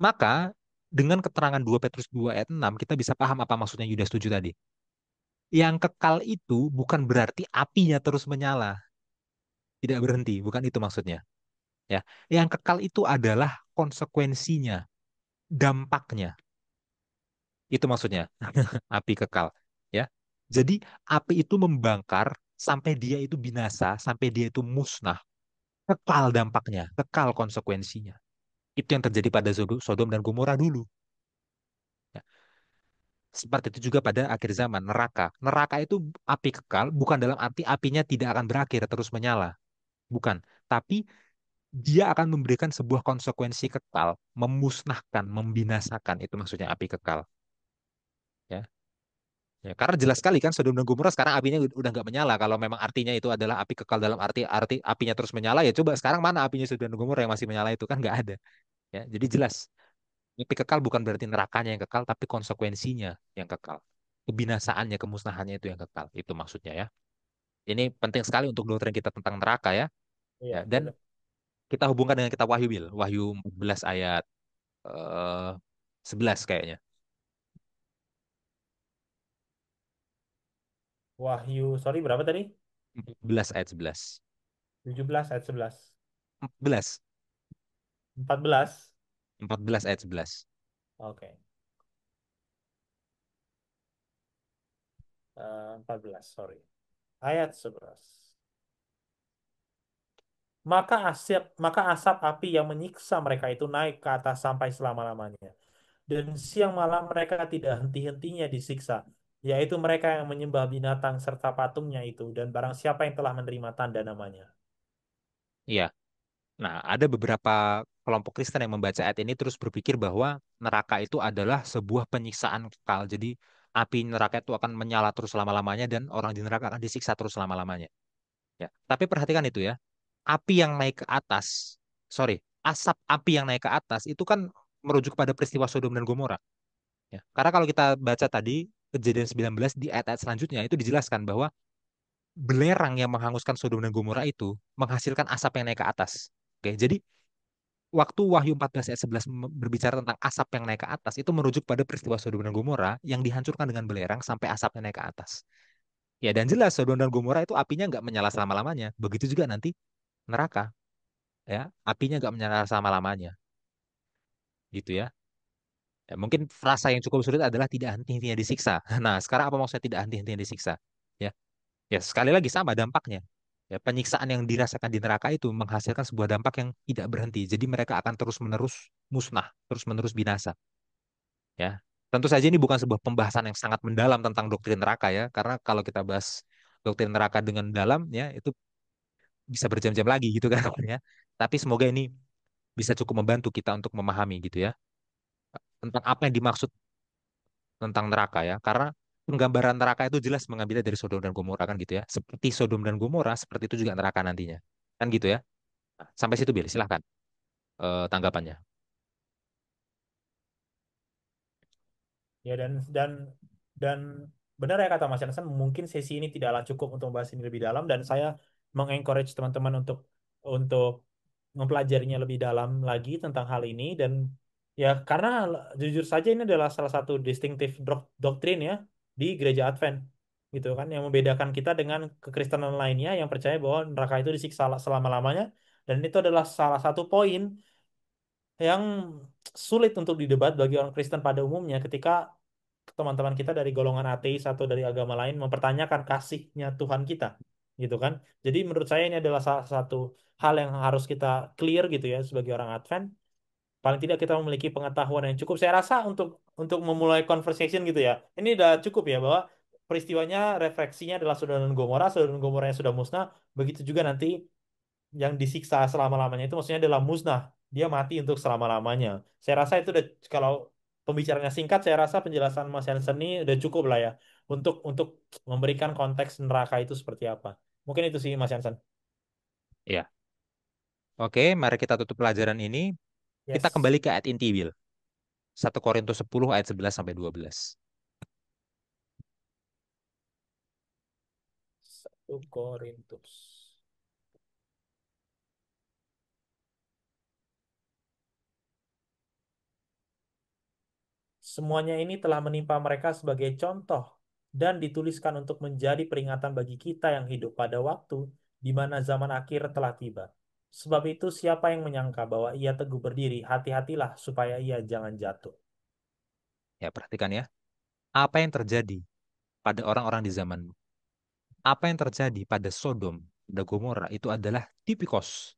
Maka dengan keterangan 2 Petrus 2 ayat 6 kita bisa paham apa maksudnya Yudas 7 tadi. Yang kekal itu bukan berarti apinya terus menyala, tidak berhenti, bukan itu maksudnya. Ya, yang kekal itu adalah konsekuensinya, dampaknya. Itu maksudnya api kekal. Ya, jadi api itu membakar sampai dia itu binasa, sampai dia itu musnah. Kekal dampaknya, kekal konsekuensinya. Itu yang terjadi pada Sodom dan Gomora dulu. Ya. Seperti itu juga pada akhir zaman, neraka. Neraka itu api kekal, bukan dalam arti apinya tidak akan berakhir, terus menyala. Bukan. Tapi dia akan memberikan sebuah konsekuensi kekal, memusnahkan, membinasakan. Itu maksudnya api kekal. Ya. Ya, karena jelas sekali kan Sodom dan Gomora sekarang apinya udah nggak menyala. Kalau memang artinya itu adalah api kekal dalam arti apinya terus menyala, ya coba sekarang mana apinya Sodom dan Gomora yang masih menyala itu kan nggak ada. Ya, jadi jelas api kekal bukan berarti nerakanya yang kekal, tapi konsekuensinya yang kekal. Kebinasaannya, kemusnahannya itu yang kekal. Itu maksudnya ya. Ini penting sekali untuk doktrin kita tentang neraka ya. Ya, Iya, dan benar. kita hubungkan dengan kitab Wahyu Bil. Wahyu 14 ayat eh, 11 kayaknya. Wahyu, sorry berapa tadi? 14 ayat 11. 17 ayat 11. 14. 14. 14 ayat 11. Oke. 14, sorry. Ayat 11. Maka asap api yang menyiksa mereka itu naik ke atas sampai selama-lamanya. Dan siang malam mereka tidak henti-hentinya disiksa, yaitu mereka yang menyembah binatang serta patungnya itu, dan barang siapa yang telah menerima tanda namanya. Iya. Nah, ada beberapa kelompok Kristen yang membaca ayat ini terus berpikir bahwa neraka itu adalah sebuah penyiksaan kekal. Jadi api neraka itu akan menyala terus selama-lamanya dan orang di neraka akan disiksa terus selama-lamanya. Ya. Tapi perhatikan itu ya. Api yang naik ke atas, sorry, asap api yang naik ke atas itu kan merujuk pada peristiwa Sodom dan Gomora. Ya. Karena kalau kita baca tadi Kejadian 19 di ayat-ayat selanjutnya itu dijelaskan bahwa belerang yang menghanguskan Sodom dan Gomora itu menghasilkan asap yang naik ke atas. Oke, jadi waktu Wahyu 14 ayat 11 berbicara tentang asap yang naik ke atas itu merujuk pada peristiwa Sodom dan Gomora yang dihancurkan dengan belerang sampai asapnya naik ke atas. Ya dan jelas Sodom dan Gomora itu apinya nggak menyala selama-lamanya. Begitu juga nanti neraka, ya apinya nggak menyala selama-lamanya, gitu ya. Ya, mungkin frasa yang cukup sulit adalah tidak henti-hentinya disiksa. Nah, sekarang apa maksudnya tidak henti-hentinya disiksa? Ya, ya sekali lagi sama dampaknya. Ya, penyiksaan yang dirasakan di neraka itu menghasilkan sebuah dampak yang tidak berhenti. Jadi mereka akan terus-menerus musnah, terus-menerus binasa. Ya, tentu saja ini bukan sebuah pembahasan yang sangat mendalam tentang doktrin neraka ya, karena kalau kita bahas doktrin neraka dengan dalam ya itu bisa berjam-jam lagi gitu kan ya. Tapi semoga ini bisa cukup membantu kita untuk memahami gitu ya tentang apa yang dimaksud tentang neraka ya, karena penggambaran neraka itu jelas mengambilnya dari Sodom dan Gomora kan gitu ya. Seperti Sodom dan Gomora, seperti itu juga neraka nantinya. Kan gitu ya. Nah, sampai situ Bill, silahkan tanggapannya. Ya, dan benar ya kata Mas Yansen, mungkin sesi ini tidaklah cukup untuk membahas ini lebih dalam, dan saya mengencourage teman-teman untuk mempelajarinya lebih dalam lagi tentang hal ini. Dan ya, karena jujur saja ini adalah salah satu distinctive doktrin ya di gereja Advent, gitu kan, yang membedakan kita dengan kekristenan lainnya yang percaya bahwa neraka itu disiksa selama-lamanya. Dan itu adalah salah satu poin yang sulit untuk didebat bagi orang Kristen pada umumnya, ketika teman-teman kita dari golongan ateis atau dari agama lain mempertanyakan kasihnya Tuhan kita, gitu kan. Jadi menurut saya ini adalah salah satu hal yang harus kita clear gitu ya sebagai orang Advent. Paling tidak kita memiliki pengetahuan yang cukup, saya rasa, untuk memulai conversation gitu ya. Ini udah cukup ya, bahwa peristiwanya refleksinya adalah Sodom dan Gomora yang sudah musnah. Begitu juga nanti yang disiksa selama-lamanya itu maksudnya adalah musnah. Dia mati untuk selama-lamanya. Saya rasa itu udah, kalau pembicaranya singkat, saya rasa penjelasan Mas Hansen ini udah cukup lah ya untuk memberikan konteks neraka itu seperti apa. Mungkin itu sih Mas Hansen. Ya, oke, mari kita tutup pelajaran ini. Kita Yes. kembali ke ayat inti, Bill. 1 Korintus 10 ayat 11 sampai 12. Korintus. Semuanya ini telah menimpa mereka sebagai contoh dan dituliskan untuk menjadi peringatan bagi kita yang hidup pada waktu di mana zaman akhir telah tiba. Sebab itu, siapa yang menyangka bahwa ia teguh berdiri, hati-hatilah supaya ia jangan jatuh. Ya, perhatikan ya. Apa yang terjadi pada orang-orang di zamanmu? Apa yang terjadi pada Sodom dan Gomora itu adalah tipikos,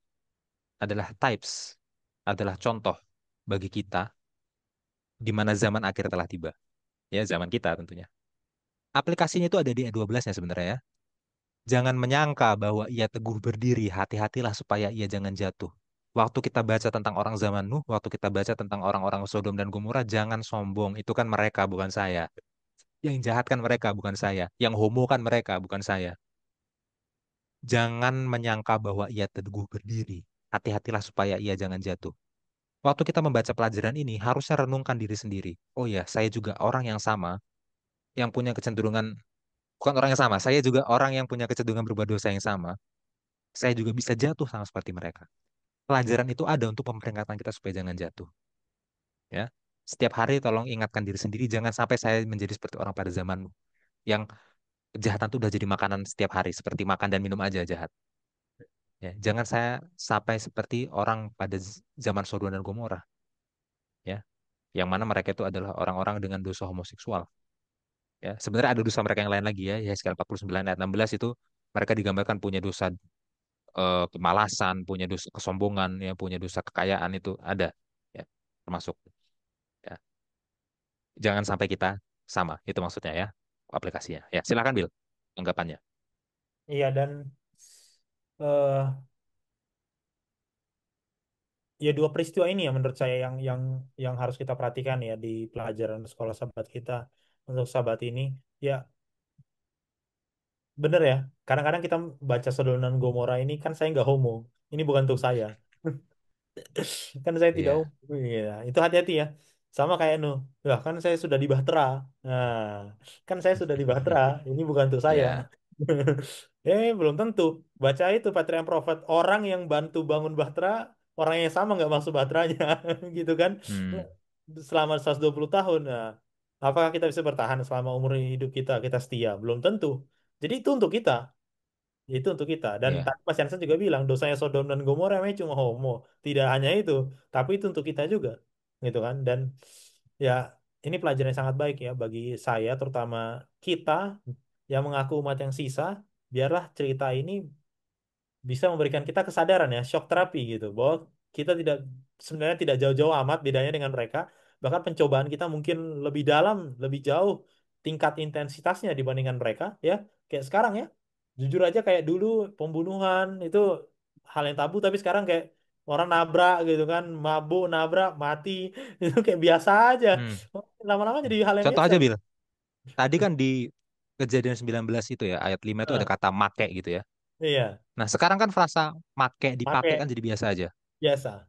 adalah types, adalah contoh bagi kita di mana zaman akhir telah tiba. Ya, zaman kita tentunya. Aplikasinya itu ada di ayat 12-nya sebenarnya ya. Jangan menyangka bahwa ia teguh berdiri, hati-hatilah supaya ia jangan jatuh. Waktu kita baca tentang orang zaman Nuh, waktu kita baca tentang orang-orang Sodom dan Gomora, jangan sombong. Itu kan mereka, bukan saya. Yang jahat kan mereka, bukan saya. Yang homo kan mereka, bukan saya. Jangan menyangka bahwa ia teguh berdiri. Hati-hatilah supaya ia jangan jatuh. Waktu kita membaca pelajaran ini, harusnya renungkan diri sendiri. Oh ya, saya juga orang yang sama, yang punya kecenderungan, bukan orang yang sama, saya juga orang yang punya kecenderungan berbuat dosa yang sama. Saya juga bisa jatuh sama seperti mereka. Pelajaran itu ada untuk memperingatkan kita supaya jangan jatuh. Ya, setiap hari tolong ingatkan diri sendiri, jangan sampai saya menjadi seperti orang pada zamanmu, yang kejahatan itu udah jadi makanan setiap hari, seperti makan dan minum aja jahat. Ya, jangan saya sampai seperti orang pada zaman Sodom dan Gomora, ya, yang mana mereka itu adalah orang-orang dengan dosa homoseksual. Ya, sebenarnya ada dosa mereka yang lain lagi ya, Yesaya 49 ayat 16 itu mereka digambarkan punya dosa kemalasan, punya dosa kesombongan, ya, punya dosa kekayaan itu ada, ya, termasuk. Ya, jangan sampai kita sama, itu maksudnya ya, aplikasinya. Ya, silakan Bill, anggapannya. Iya, dan eh ya dua peristiwa ini ya menurut saya yang harus kita perhatikan ya di pelajaran sekolah sahabat kita untuk sahabat ini. Ya, bener ya. Kadang-kadang kita baca Sodom dan Gomora ini kan saya nggak homo. Ini bukan untuk saya. Kan saya tidak Iya, homo. Iya, itu hati-hati ya. Sama kayak Nuh. Lah kan saya sudah di Bahtera. Nah, kan saya sudah di Bahtera. Ini bukan untuk saya. ya, Belum tentu. Baca itu Patriarch Prophet. Orang yang bantu bangun Bahtera, orang yang sama nggak masuk Bahteranya. Gitu kan. hmm, Selama 120 tahun. Nah, apakah kita bisa bertahan selama umur hidup kita? Kita setia? Belum tentu. Jadi itu untuk kita. Itu untuk kita. Dan ya, tadi Mas Jansen juga bilang dosanya Sodom dan Gomora memang cuma homo. Tidak hanya itu, tapi itu untuk kita juga, gitu kan. Dan ya ini pelajaran yang sangat baik ya bagi saya, terutama kita yang mengaku umat yang sisa. Biarlah cerita ini bisa memberikan kita kesadaran ya, shock terapi gitu, bahwa kita tidak sebenarnya tidak jauh-jauh amat bedanya dengan mereka, bahkan pencobaan kita mungkin lebih dalam, lebih jauh tingkat intensitasnya dibandingkan mereka ya, kayak sekarang ya, jujur aja kayak dulu pembunuhan itu hal yang tabu, tapi sekarang kayak orang nabrak gitu kan, mabuk nabrak mati itu kayak biasa aja, hmm. lama-lama jadi hal yang Contoh biasa. aja Bill, tadi kan di Kejadian 19 itu ya, ayat 5 itu ada Heeh, kata make gitu ya. iya, Nah, sekarang kan frasa make, dipakai kan pakai jadi biasa aja. biasa,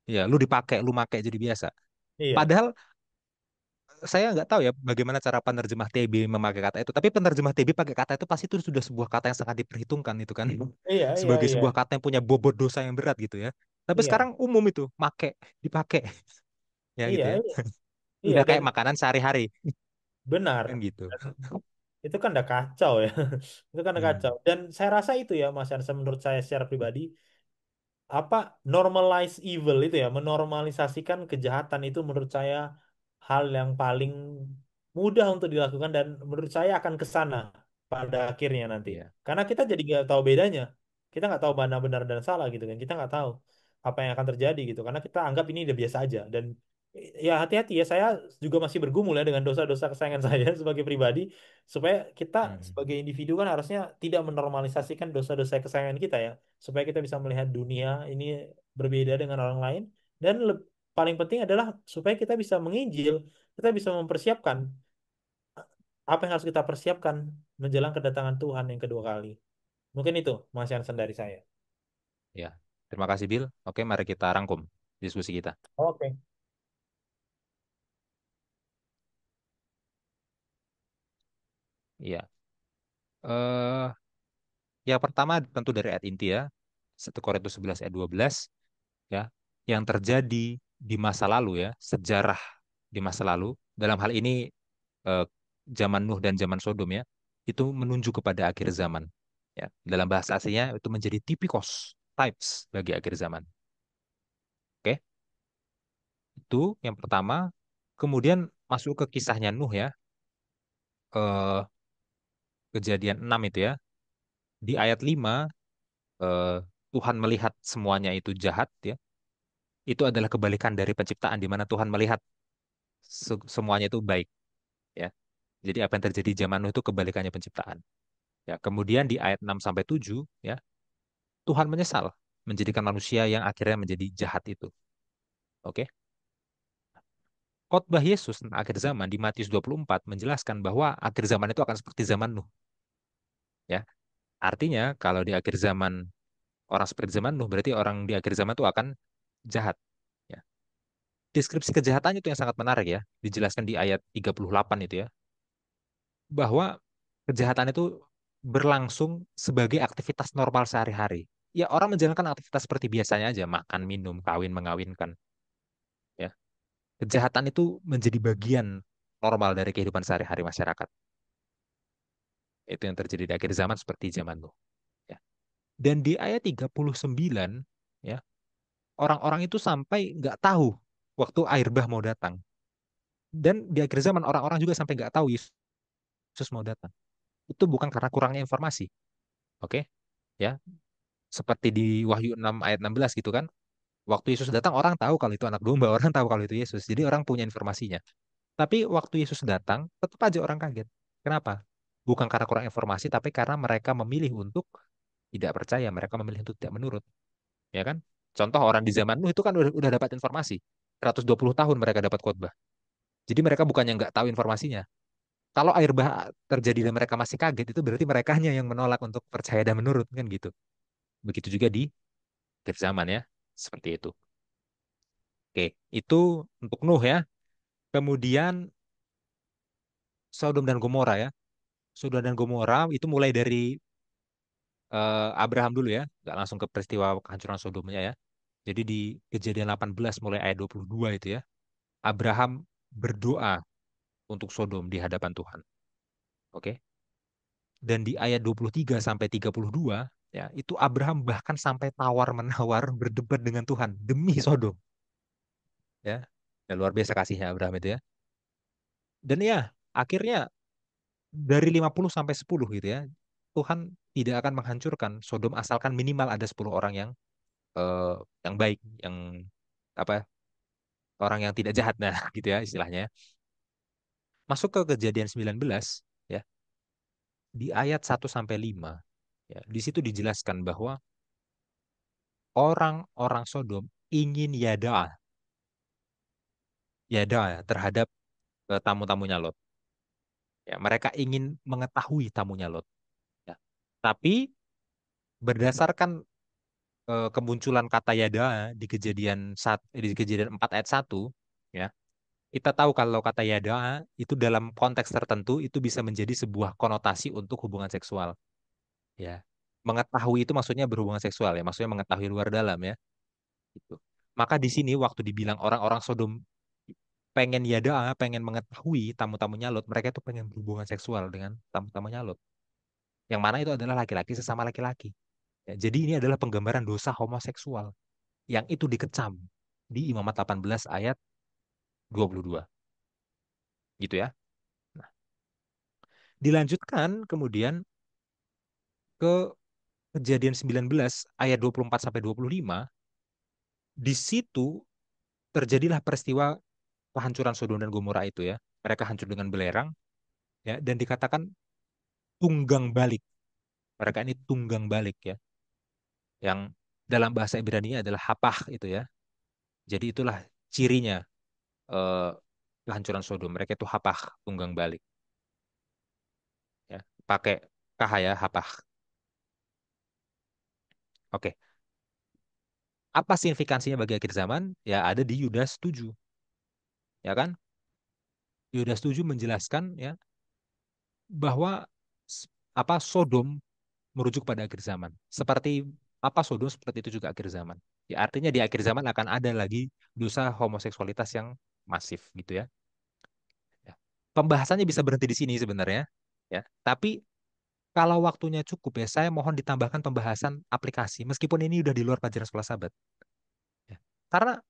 Ya, lu dipakai, lu make jadi biasa. iya, Padahal saya nggak tahu ya bagaimana cara penerjemah TB memakai kata itu. Tapi penerjemah TB pakai kata itu pasti itu sudah sebuah kata yang sangat diperhitungkan itu kan. iya, iya, Sebagai iya, sebuah kata yang punya bobot dosa yang berat gitu ya. Tapi iya, sekarang umum itu, make, dipakai. Ya iya, gitu ya. iya, iya, Udah dan kayak makanan sehari-hari. benar. Kan gitu. Dan itu kan udah kacau ya. Itu kan udah Hmm, kacau. Dan saya rasa itu ya, Mas Yansa, menurut saya secara pribadi, apa normalize evil itu ya, menormalisasikan kejahatan itu menurut saya hal yang paling mudah untuk dilakukan dan menurut saya akan ke sana pada akhirnya nanti. iya. Karena kita jadi nggak tahu bedanya. Kita nggak tahu mana benar dan salah gitu kan. Kita nggak tahu apa yang akan terjadi gitu. Karena kita anggap ini udah biasa aja. Dan ya hati-hati ya, saya juga masih bergumul ya dengan dosa-dosa kesayangan saya sebagai pribadi. Supaya kita Hmm, sebagai individu kan harusnya tidak menormalisasikan dosa-dosa kesayangan kita ya, supaya kita bisa melihat dunia ini berbeda dengan orang lain dan paling penting adalah supaya kita bisa menginjil, kita bisa mempersiapkan apa yang harus kita persiapkan menjelang kedatangan Tuhan yang kedua kali. Mungkin itu Mas Yansen dari saya. ya. Terima kasih Bill. Oke, mari kita rangkum diskusi kita. Oke. Iya. Eh Yang pertama tentu dari ayat inti ya, 1 Korintus 11 ayat 12 ya, yang terjadi di masa lalu ya, sejarah di masa lalu. Dalam hal ini eh, zaman Nuh dan zaman Sodom ya, itu menunjuk kepada akhir zaman. Ya, dalam bahasa aslinya itu menjadi tipikos, types bagi akhir zaman. Oke, itu yang pertama. Kemudian masuk ke kisahnya Nuh ya, eh, kejadian 6 itu ya. Di ayat 5 eh, Tuhan melihat semuanya itu jahat ya. Itu adalah kebalikan dari penciptaan di mana Tuhan melihat semuanya itu baik ya. Jadi apa yang terjadi di zaman Nuh itu kebalikannya penciptaan. Ya, kemudian di ayat 6 sampai 7 ya, Tuhan menyesal menjadikan manusia yang akhirnya menjadi jahat itu. Oke. Khotbah Yesus tentang akhir zaman di Matius 24 menjelaskan bahwa akhir zaman itu akan seperti zaman Nuh ya. Artinya kalau di akhir zaman orang seperti zaman Nuh berarti orang di akhir zaman itu akan jahat ya. Deskripsi kejahatannya itu yang sangat menarik ya, dijelaskan di ayat 38 itu ya, bahwa kejahatan itu berlangsung sebagai aktivitas normal sehari-hari. Ya orang menjalankan aktivitas seperti biasanya aja, makan, minum, kawin, mengawinkan ya. Kejahatan itu menjadi bagian normal dari kehidupan sehari-hari masyarakat. Itu yang terjadi di akhir zaman seperti zaman Nuh. Ya. Dan di ayat 39, ya, orang-orang itu sampai nggak tahu waktu air bah mau datang. Dan di akhir zaman orang-orang juga sampai nggak tahu Yesus mau datang. Itu bukan karena kurangnya informasi. Oke, ya. Seperti di Wahyu 6 ayat 16 gitu kan. Waktu Yesus datang orang tahu kalau itu anak domba, orang tahu kalau itu Yesus. Jadi orang punya informasinya. Tapi waktu Yesus datang, tetap aja orang kaget. Kenapa? Bukan karena kurang informasi, tapi karena mereka memilih untuk tidak percaya, mereka memilih untuk tidak menurut, ya kan? Contoh orang di zaman Nuh itu kan udah dapat informasi. 120 tahun mereka dapat khotbah. Jadi mereka bukannya nggak tahu informasinya. Kalau air bah terjadi dan mereka masih kaget, itu berarti mereka yang menolak untuk percaya dan menurut, kan gitu. Begitu juga di akhir zaman ya, seperti itu. Oke, itu untuk Nuh ya. Kemudian Sodom dan Gomora ya. Sodom dan Gomora itu mulai dari Abraham dulu ya, nggak langsung ke peristiwa kehancuran Sodomnya ya. Jadi di Kejadian 18 mulai ayat 22 itu ya, Abraham berdoa untuk Sodom di hadapan Tuhan. Oke. Dan di ayat 23 sampai 32 ya, itu Abraham bahkan sampai tawar-menawar berdebat dengan Tuhan demi Sodom ya. Ya luar biasa kasihnya Abraham itu ya. Dan ya, akhirnya dari 50 sampai 10 gitu ya. Tuhan tidak akan menghancurkan Sodom asalkan minimal ada 10 orang eh, yang baik, yang apa orang yang tidak jahat nah gitu ya istilahnya. Masuk ke Kejadian 19 ya, di ayat 1 sampai 5 ya. Di situ dijelaskan bahwa orang-orang Sodom ingin yada ya, terhadap tamu-tamunya Lot. Ya, mereka ingin mengetahui tamunya Lot. Ya. Tapi berdasarkan kemunculan kata yada di kejadian 4 ayat 1 ya. Kita tahu kalau kata yada itu dalam konteks tertentu itu bisa menjadi sebuah konotasi untuk hubungan seksual ya. Mengetahui itu maksudnya berhubungan seksual ya, maksudnya mengetahui luar dalam ya. Gitu. Maka di sini waktu dibilang orang-orang Sodom pengen yada, pengen mengetahui tamu-tamunya Lot, mereka itu pengen berhubungan seksual dengan tamu-tamunya Lot. Yang mana itu adalah laki-laki sesama laki-laki. Ya, jadi ini adalah penggambaran dosa homoseksual yang itu dikecam di Imamat 18 ayat 22. Gitu ya. Nah, dilanjutkan kemudian ke Kejadian 19 ayat 24 sampai 25. Di situ terjadilah peristiwa kehancuran Sodom dan Gomora itu ya. Mereka hancur dengan belerang ya dan dikatakan tunggang balik. Mereka ini tunggang balik ya. Yang dalam bahasa Ibrani adalah hapah itu ya. Jadi itulah cirinya eh, kehancuran Sodom. Mereka itu hapah, tunggang balik ya. Pakai kah ya, hapah. Oke. Apa signifikansinya bagi akhir zaman? Ya ada di Yudas 7, ya kan? Yudas 7 menjelaskan ya bahwa apa Sodom merujuk pada akhir zaman. Seperti apa Sodom, seperti itu juga akhir zaman. Ya, artinya di akhir zaman akan ada lagi dosa homoseksualitas yang masif gitu ya. Ya. Pembahasannya bisa berhenti di sini sebenarnya, ya. Tapi kalau waktunya cukup ya, saya mohon ditambahkan pembahasan aplikasi, meskipun ini udah di luar pelajaran sekolah sahabat. Ya. Karena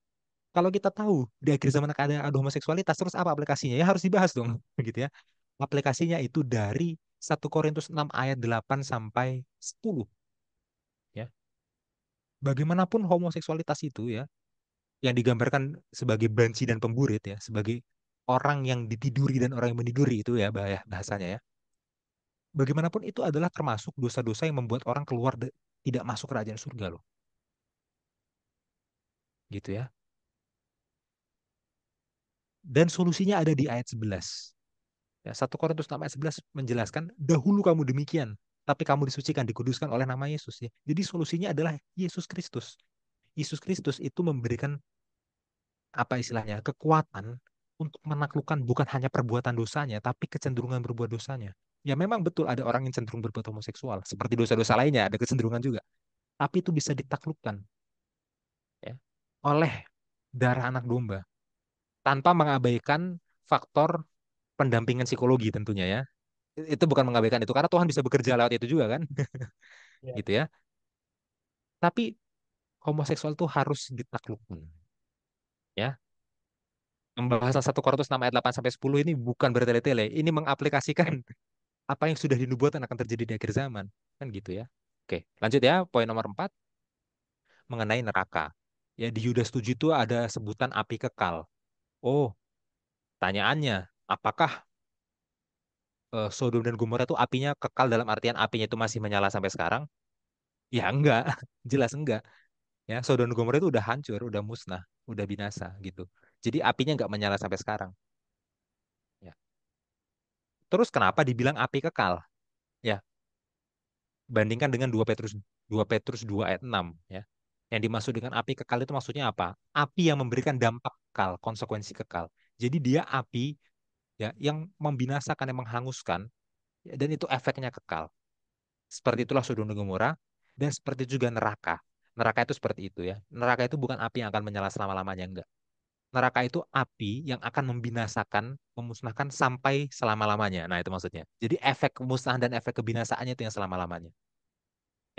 kalau kita tahu di akhir zaman akan ada homoseksualitas, terus apa aplikasinya? Ya harus dibahas dong, begitu ya. Aplikasinya itu dari 1 Korintus 6 ayat 8 sampai 10, ya. Bagaimanapun homoseksualitas itu ya, yang digambarkan sebagai banci dan pemburit ya, sebagai orang yang ditiduri dan orang yang meniduri itu ya bahasanya ya. Bagaimanapun itu adalah termasuk dosa-dosa yang membuat orang keluar tidak masuk kerajaan surga loh, gitu ya. Dan solusinya ada di ayat 11. Ya, 1 Korintus 6 ayat 11 menjelaskan, dahulu kamu demikian, tapi kamu disucikan, dikuduskan oleh nama Yesus ya. Jadi solusinya adalah Yesus Kristus. Yesus Kristus itu memberikan apa istilahnya kekuatan untuk menaklukkan bukan hanya perbuatan dosanya, tapi kecenderungan berbuat dosanya. Ya memang betul ada orang yang cenderung berbuat homoseksual, seperti dosa-dosa lainnya ada kecenderungan juga. Tapi itu bisa ditaklukkan ya oleh darah anak domba tanpa mengabaikan faktor pendampingan psikologi tentunya ya. Itu bukan mengabaikan itu karena Tuhan bisa bekerja lewat itu juga kan, Ya. gitu ya. Tapi homoseksual itu harus ditaklukkan ya. Pembahasan 1 Korintus 6 ayat 8 sampai 10 ini bukan bertele-tele, ini mengaplikasikan apa yang sudah dinubuatkan akan terjadi di akhir zaman. Kan gitu ya. Oke, lanjut ya. Poin nomor 4 mengenai neraka. Ya, di Yudas 7 itu ada sebutan api kekal. Oh, tanyaannya, apakah Sodom dan Gomora itu apinya kekal dalam artian apinya itu masih menyala sampai sekarang? Ya enggak, jelas enggak. Ya, Sodom dan Gomora itu udah hancur, udah musnah, udah binasa gitu. Jadi apinya enggak menyala sampai sekarang. Ya. Terus kenapa dibilang api kekal? Ya, bandingkan dengan 2 Petrus 2 ayat 6 ya. Yang dimaksud dengan api kekal itu maksudnya apa? Api yang memberikan dampak kekal, konsekuensi kekal. Jadi dia api ya yang membinasakan, yang menghanguskan ya, dan itu efeknya kekal. Seperti itulah Sodom dan Gomora dan seperti juga neraka. Neraka itu seperti itu ya. Neraka itu bukan api yang akan menyala selama-lamanya enggak. Neraka itu api yang akan membinasakan, memusnahkan sampai selama-lamanya. Nah, itu maksudnya. Jadi efek kemusnahan dan efek kebinasaannya itu yang selama-lamanya.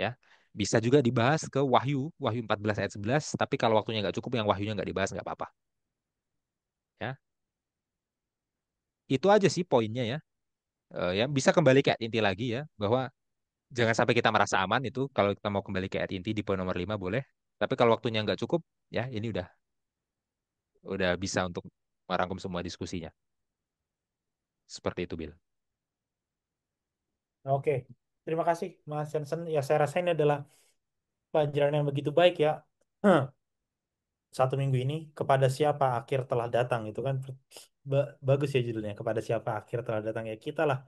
Ya. Bisa juga dibahas ke Wahyu, Wahyu 14 ayat 11, tapi kalau waktunya nggak cukup, yang Wahyunya nggak dibahas, nggak apa-apa. Ya. Itu aja sih poinnya ya. Ya bisa kembali ke ayat inti lagi ya, bahwa jangan sampai kita merasa aman itu kalau kita mau kembali ke ayat inti di poin nomor 5 boleh. Tapi kalau waktunya nggak cukup, ya ini udah bisa untuk merangkum semua diskusinya. Seperti itu, Bill. Oke, terima kasih Mas Jansen. Ya saya rasa ini adalah pelajaran yang begitu baik ya. 1 minggu ini kepada siapa akhir telah datang itu kan bagus ya judulnya, kepada siapa akhir telah datang ya kita lah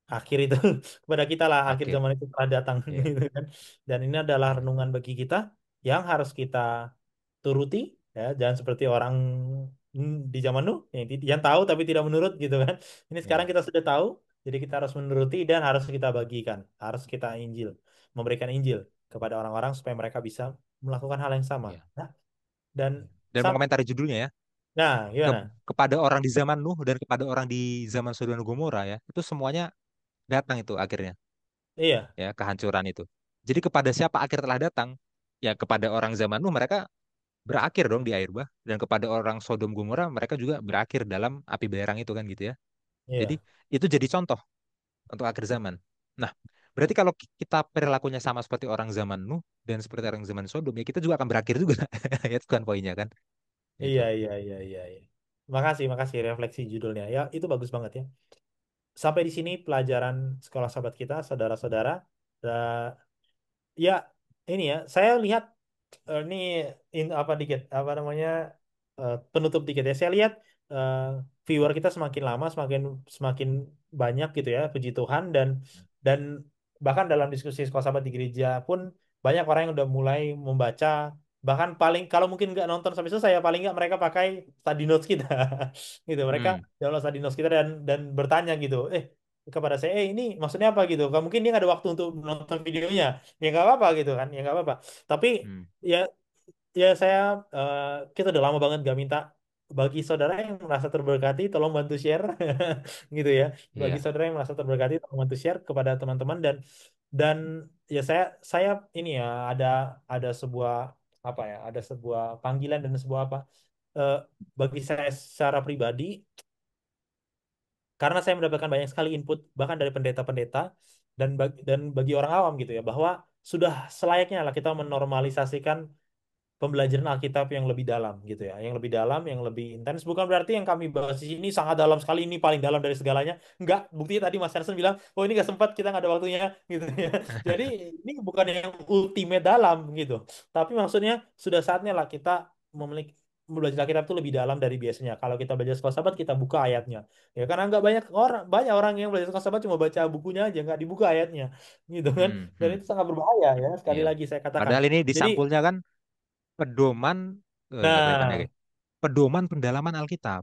akhir itu kepada kita lah akhir Akhir. zaman itu telah datang Ya, gitu kan. Dan ini adalah ya, renungan bagi kita yang harus kita turuti ya, jangan seperti orang di zaman Nuh yang tahu tapi tidak menurut gitu kan. Ini sekarang ya, kita sudah tahu, jadi kita harus menuruti dan harus kita bagikan, harus kita memberikan Injil kepada orang-orang supaya mereka bisa melakukan hal yang sama. ya, Nah, dan ya. Dan sam mengomentari judulnya ya, nah gimana? kepada orang di zaman Nuh dan kepada orang di zaman Sodom dan Gomora ya, itu semuanya datang itu akhirnya, Iya, ya kehancuran itu. Jadi kepada siapa akhir telah datang? Ya kepada orang zaman Nuh mereka berakhir dong di air bah, dan kepada orang Sodom Gomora mereka juga berakhir dalam api belerang itu kan gitu ya. Jadi iya, itu jadi contoh untuk akhir zaman. Nah, berarti kalau kita perilakunya sama seperti orang zaman Nuh dan seperti orang zaman Sodom ya kita juga akan berakhir juga. Ya itu kan poinnya kan. Itu. iya, iya, iya, iya, iya. Makasih, makasih refleksi judulnya. Ya, itu bagus banget ya. Sampai di sini pelajaran sekolah sahabat kita, saudara-saudara. Ya, ini ya, saya lihat ini apa dikit, apa namanya penutup dikit ya. Saya lihat eh, viewer kita semakin lama, semakin semakin banyak gitu ya, puji Tuhan dan bahkan dalam diskusi sekolah sahabat di gereja pun banyak orang yang udah mulai membaca. Bahkan paling kalau mungkin nggak nonton sampai selesai ya paling nggak mereka pakai study notes kita, gitu. Mereka Hmm. download study notes kita dan bertanya gitu, kepada saya, ini maksudnya apa gitu. Kan mungkin dia nggak ada waktu untuk nonton videonya. Ya nggak apa-apa gitu kan, ya nggak apa-apa. Tapi Hmm. ya ya saya eh, kita udah lama banget gak minta. Bagi saudara yang merasa terberkati, tolong bantu share gitu ya. Bagi Iya. saudara yang merasa terberkati, tolong bantu share kepada teman-teman dan ya saya ini ya ada sebuah apa ya, ada sebuah panggilan dan sebuah apa eh, bagi saya secara pribadi karena saya mendapatkan banyak sekali input bahkan dari pendeta-pendeta dan bagi orang awam gitu ya bahwa sudah selayaknya lah kita menormalisasikan pembelajaran Alkitab yang lebih dalam gitu ya, yang lebih dalam, yang lebih intens. Bukan berarti yang kami bahas di sini sangat dalam sekali, ini paling dalam dari segalanya. Enggak, buktinya tadi Mas Hansen bilang, oh ini nggak sempat, kita nggak ada waktunya gitu ya. Jadi ini bukan yang ultimate dalam gitu, tapi maksudnya sudah saatnya lah kita memiliki belajar Alkitab itu lebih dalam dari biasanya. Kalau kita belajar sekolah sahabat, kita buka ayatnya. Ya karena nggak banyak orang yang belajar sekolah sahabat cuma baca bukunya aja, nggak dibuka ayatnya, gitu kan. Hmm. Dan Hmm. itu sangat berbahaya ya. Sekali Iya. lagi saya katakan. Padahal ini di Jadi, sampulnya kan pedoman, nggak kelihatan ya, nah, guys. Pedoman pendalaman Alkitab.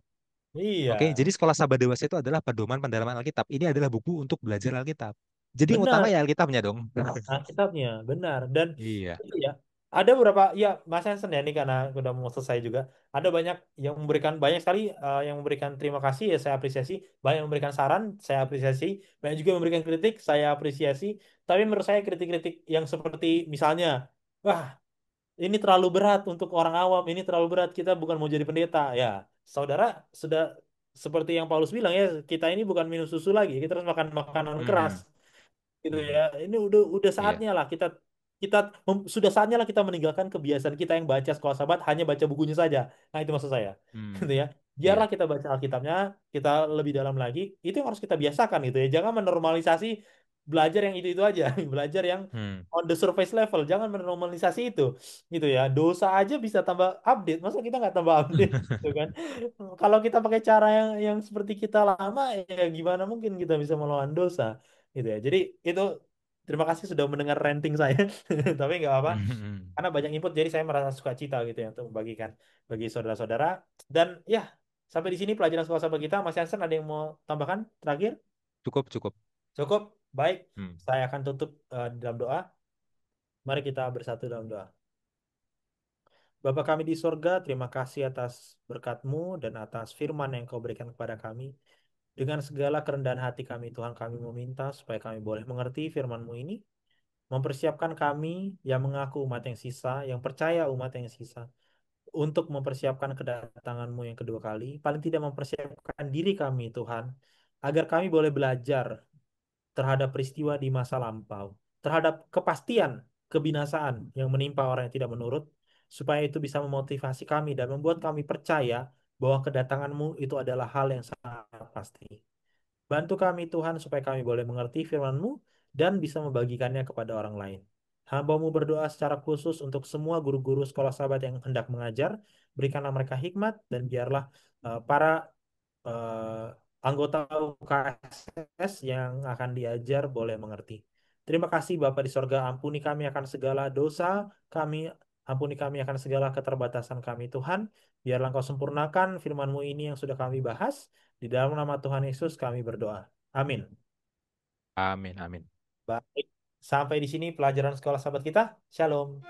Oke, iya, jadi Sekolah Sahabat Dewasa itu adalah pedoman pendalaman Alkitab. Ini adalah buku untuk belajar Alkitab. Jadi yang utama benar ya Alkitabnya dong. Alkitabnya, benar. Dan Iya. itu ya, ada beberapa, ya Mas Hansen ya, ini karena udah mau selesai juga, ada banyak yang memberikan, banyak sekali yang memberikan terima kasih, ya saya apresiasi, banyak yang memberikan saran, saya apresiasi, banyak juga yang memberikan kritik, saya apresiasi, tapi menurut saya kritik-kritik yang seperti misalnya, wah ini terlalu berat untuk orang awam, ini terlalu berat, kita bukan mau jadi pendeta. Ya, saudara sudah seperti yang Paulus bilang ya, kita ini bukan minum susu lagi, kita harus makan makanan keras Mhm. gitu ya. Mhm. Ini udah Iya. saatnya lah kita kita sudah saatnya lah kita meninggalkan kebiasaan kita yang baca sekolah sahabat hanya baca bukunya saja. Nah, itu maksud saya. Hmm. Gitu ya. Biarlah Iya. kita baca Alkitabnya, kita lebih dalam lagi. Itu yang harus kita biasakan gitu ya. Jangan menormalisasi belajar yang itu-itu aja, belajar yang Hmm. on the surface level. Jangan menormalisasi itu. Gitu ya. Dosa aja bisa tambah update. Masa kita nggak tambah update gitu kan? Kalau kita pakai cara yang seperti kita lama, ya gimana mungkin kita bisa melawan dosa gitu ya. Jadi itu terima kasih sudah mendengar ranting saya, tapi nggak apa, Mhm. karena banyak input jadi saya merasa suka cita gitu ya untuk membagikan bagi saudara-saudara. Dan ya sampai di sini pelajaran sekolah sahabat kita. Mas Jansen ada yang mau tambahkan terakhir? Cukup, cukup. Cukup, baik. Hmm. Saya akan tutup dalam doa. Mari kita bersatu dalam doa. Bapa kami di sorga, terima kasih atas berkat-Mu dan atas firman yang Kau berikan kepada kami. Dengan segala kerendahan hati kami, Tuhan, kami meminta supaya kami boleh mengerti firman-Mu ini, mempersiapkan kami yang mengaku umat yang sisa, yang percaya umat yang sisa, untuk mempersiapkan kedatangan-Mu yang kedua kali, paling tidak mempersiapkan diri kami, Tuhan, agar kami boleh belajar terhadap peristiwa di masa lampau, terhadap kepastian kebinasaan yang menimpa orang yang tidak menurut, supaya itu bisa memotivasi kami dan membuat kami percaya bahwa kedatangan-Mu itu adalah hal yang sangat pasti. Bantu kami Tuhan supaya kami boleh mengerti firman-Mu dan bisa membagikannya kepada orang lain. Hamba-Mu berdoa secara khusus untuk semua guru-guru sekolah sahabat yang hendak mengajar. Berikanlah mereka hikmat dan biarlah para anggota UKSS yang akan diajar boleh mengerti. Terima kasih Bapa di sorga, ampuni kami akan segala dosa kami, ampuni kami akan segala keterbatasan kami Tuhan. Biarlah Engkau sempurnakan firman-Mu ini yang sudah kami bahas. Di dalam nama Tuhan Yesus kami berdoa. Amin. Amin, amin. Baik, sampai di sini pelajaran sekolah sahabat kita. Shalom.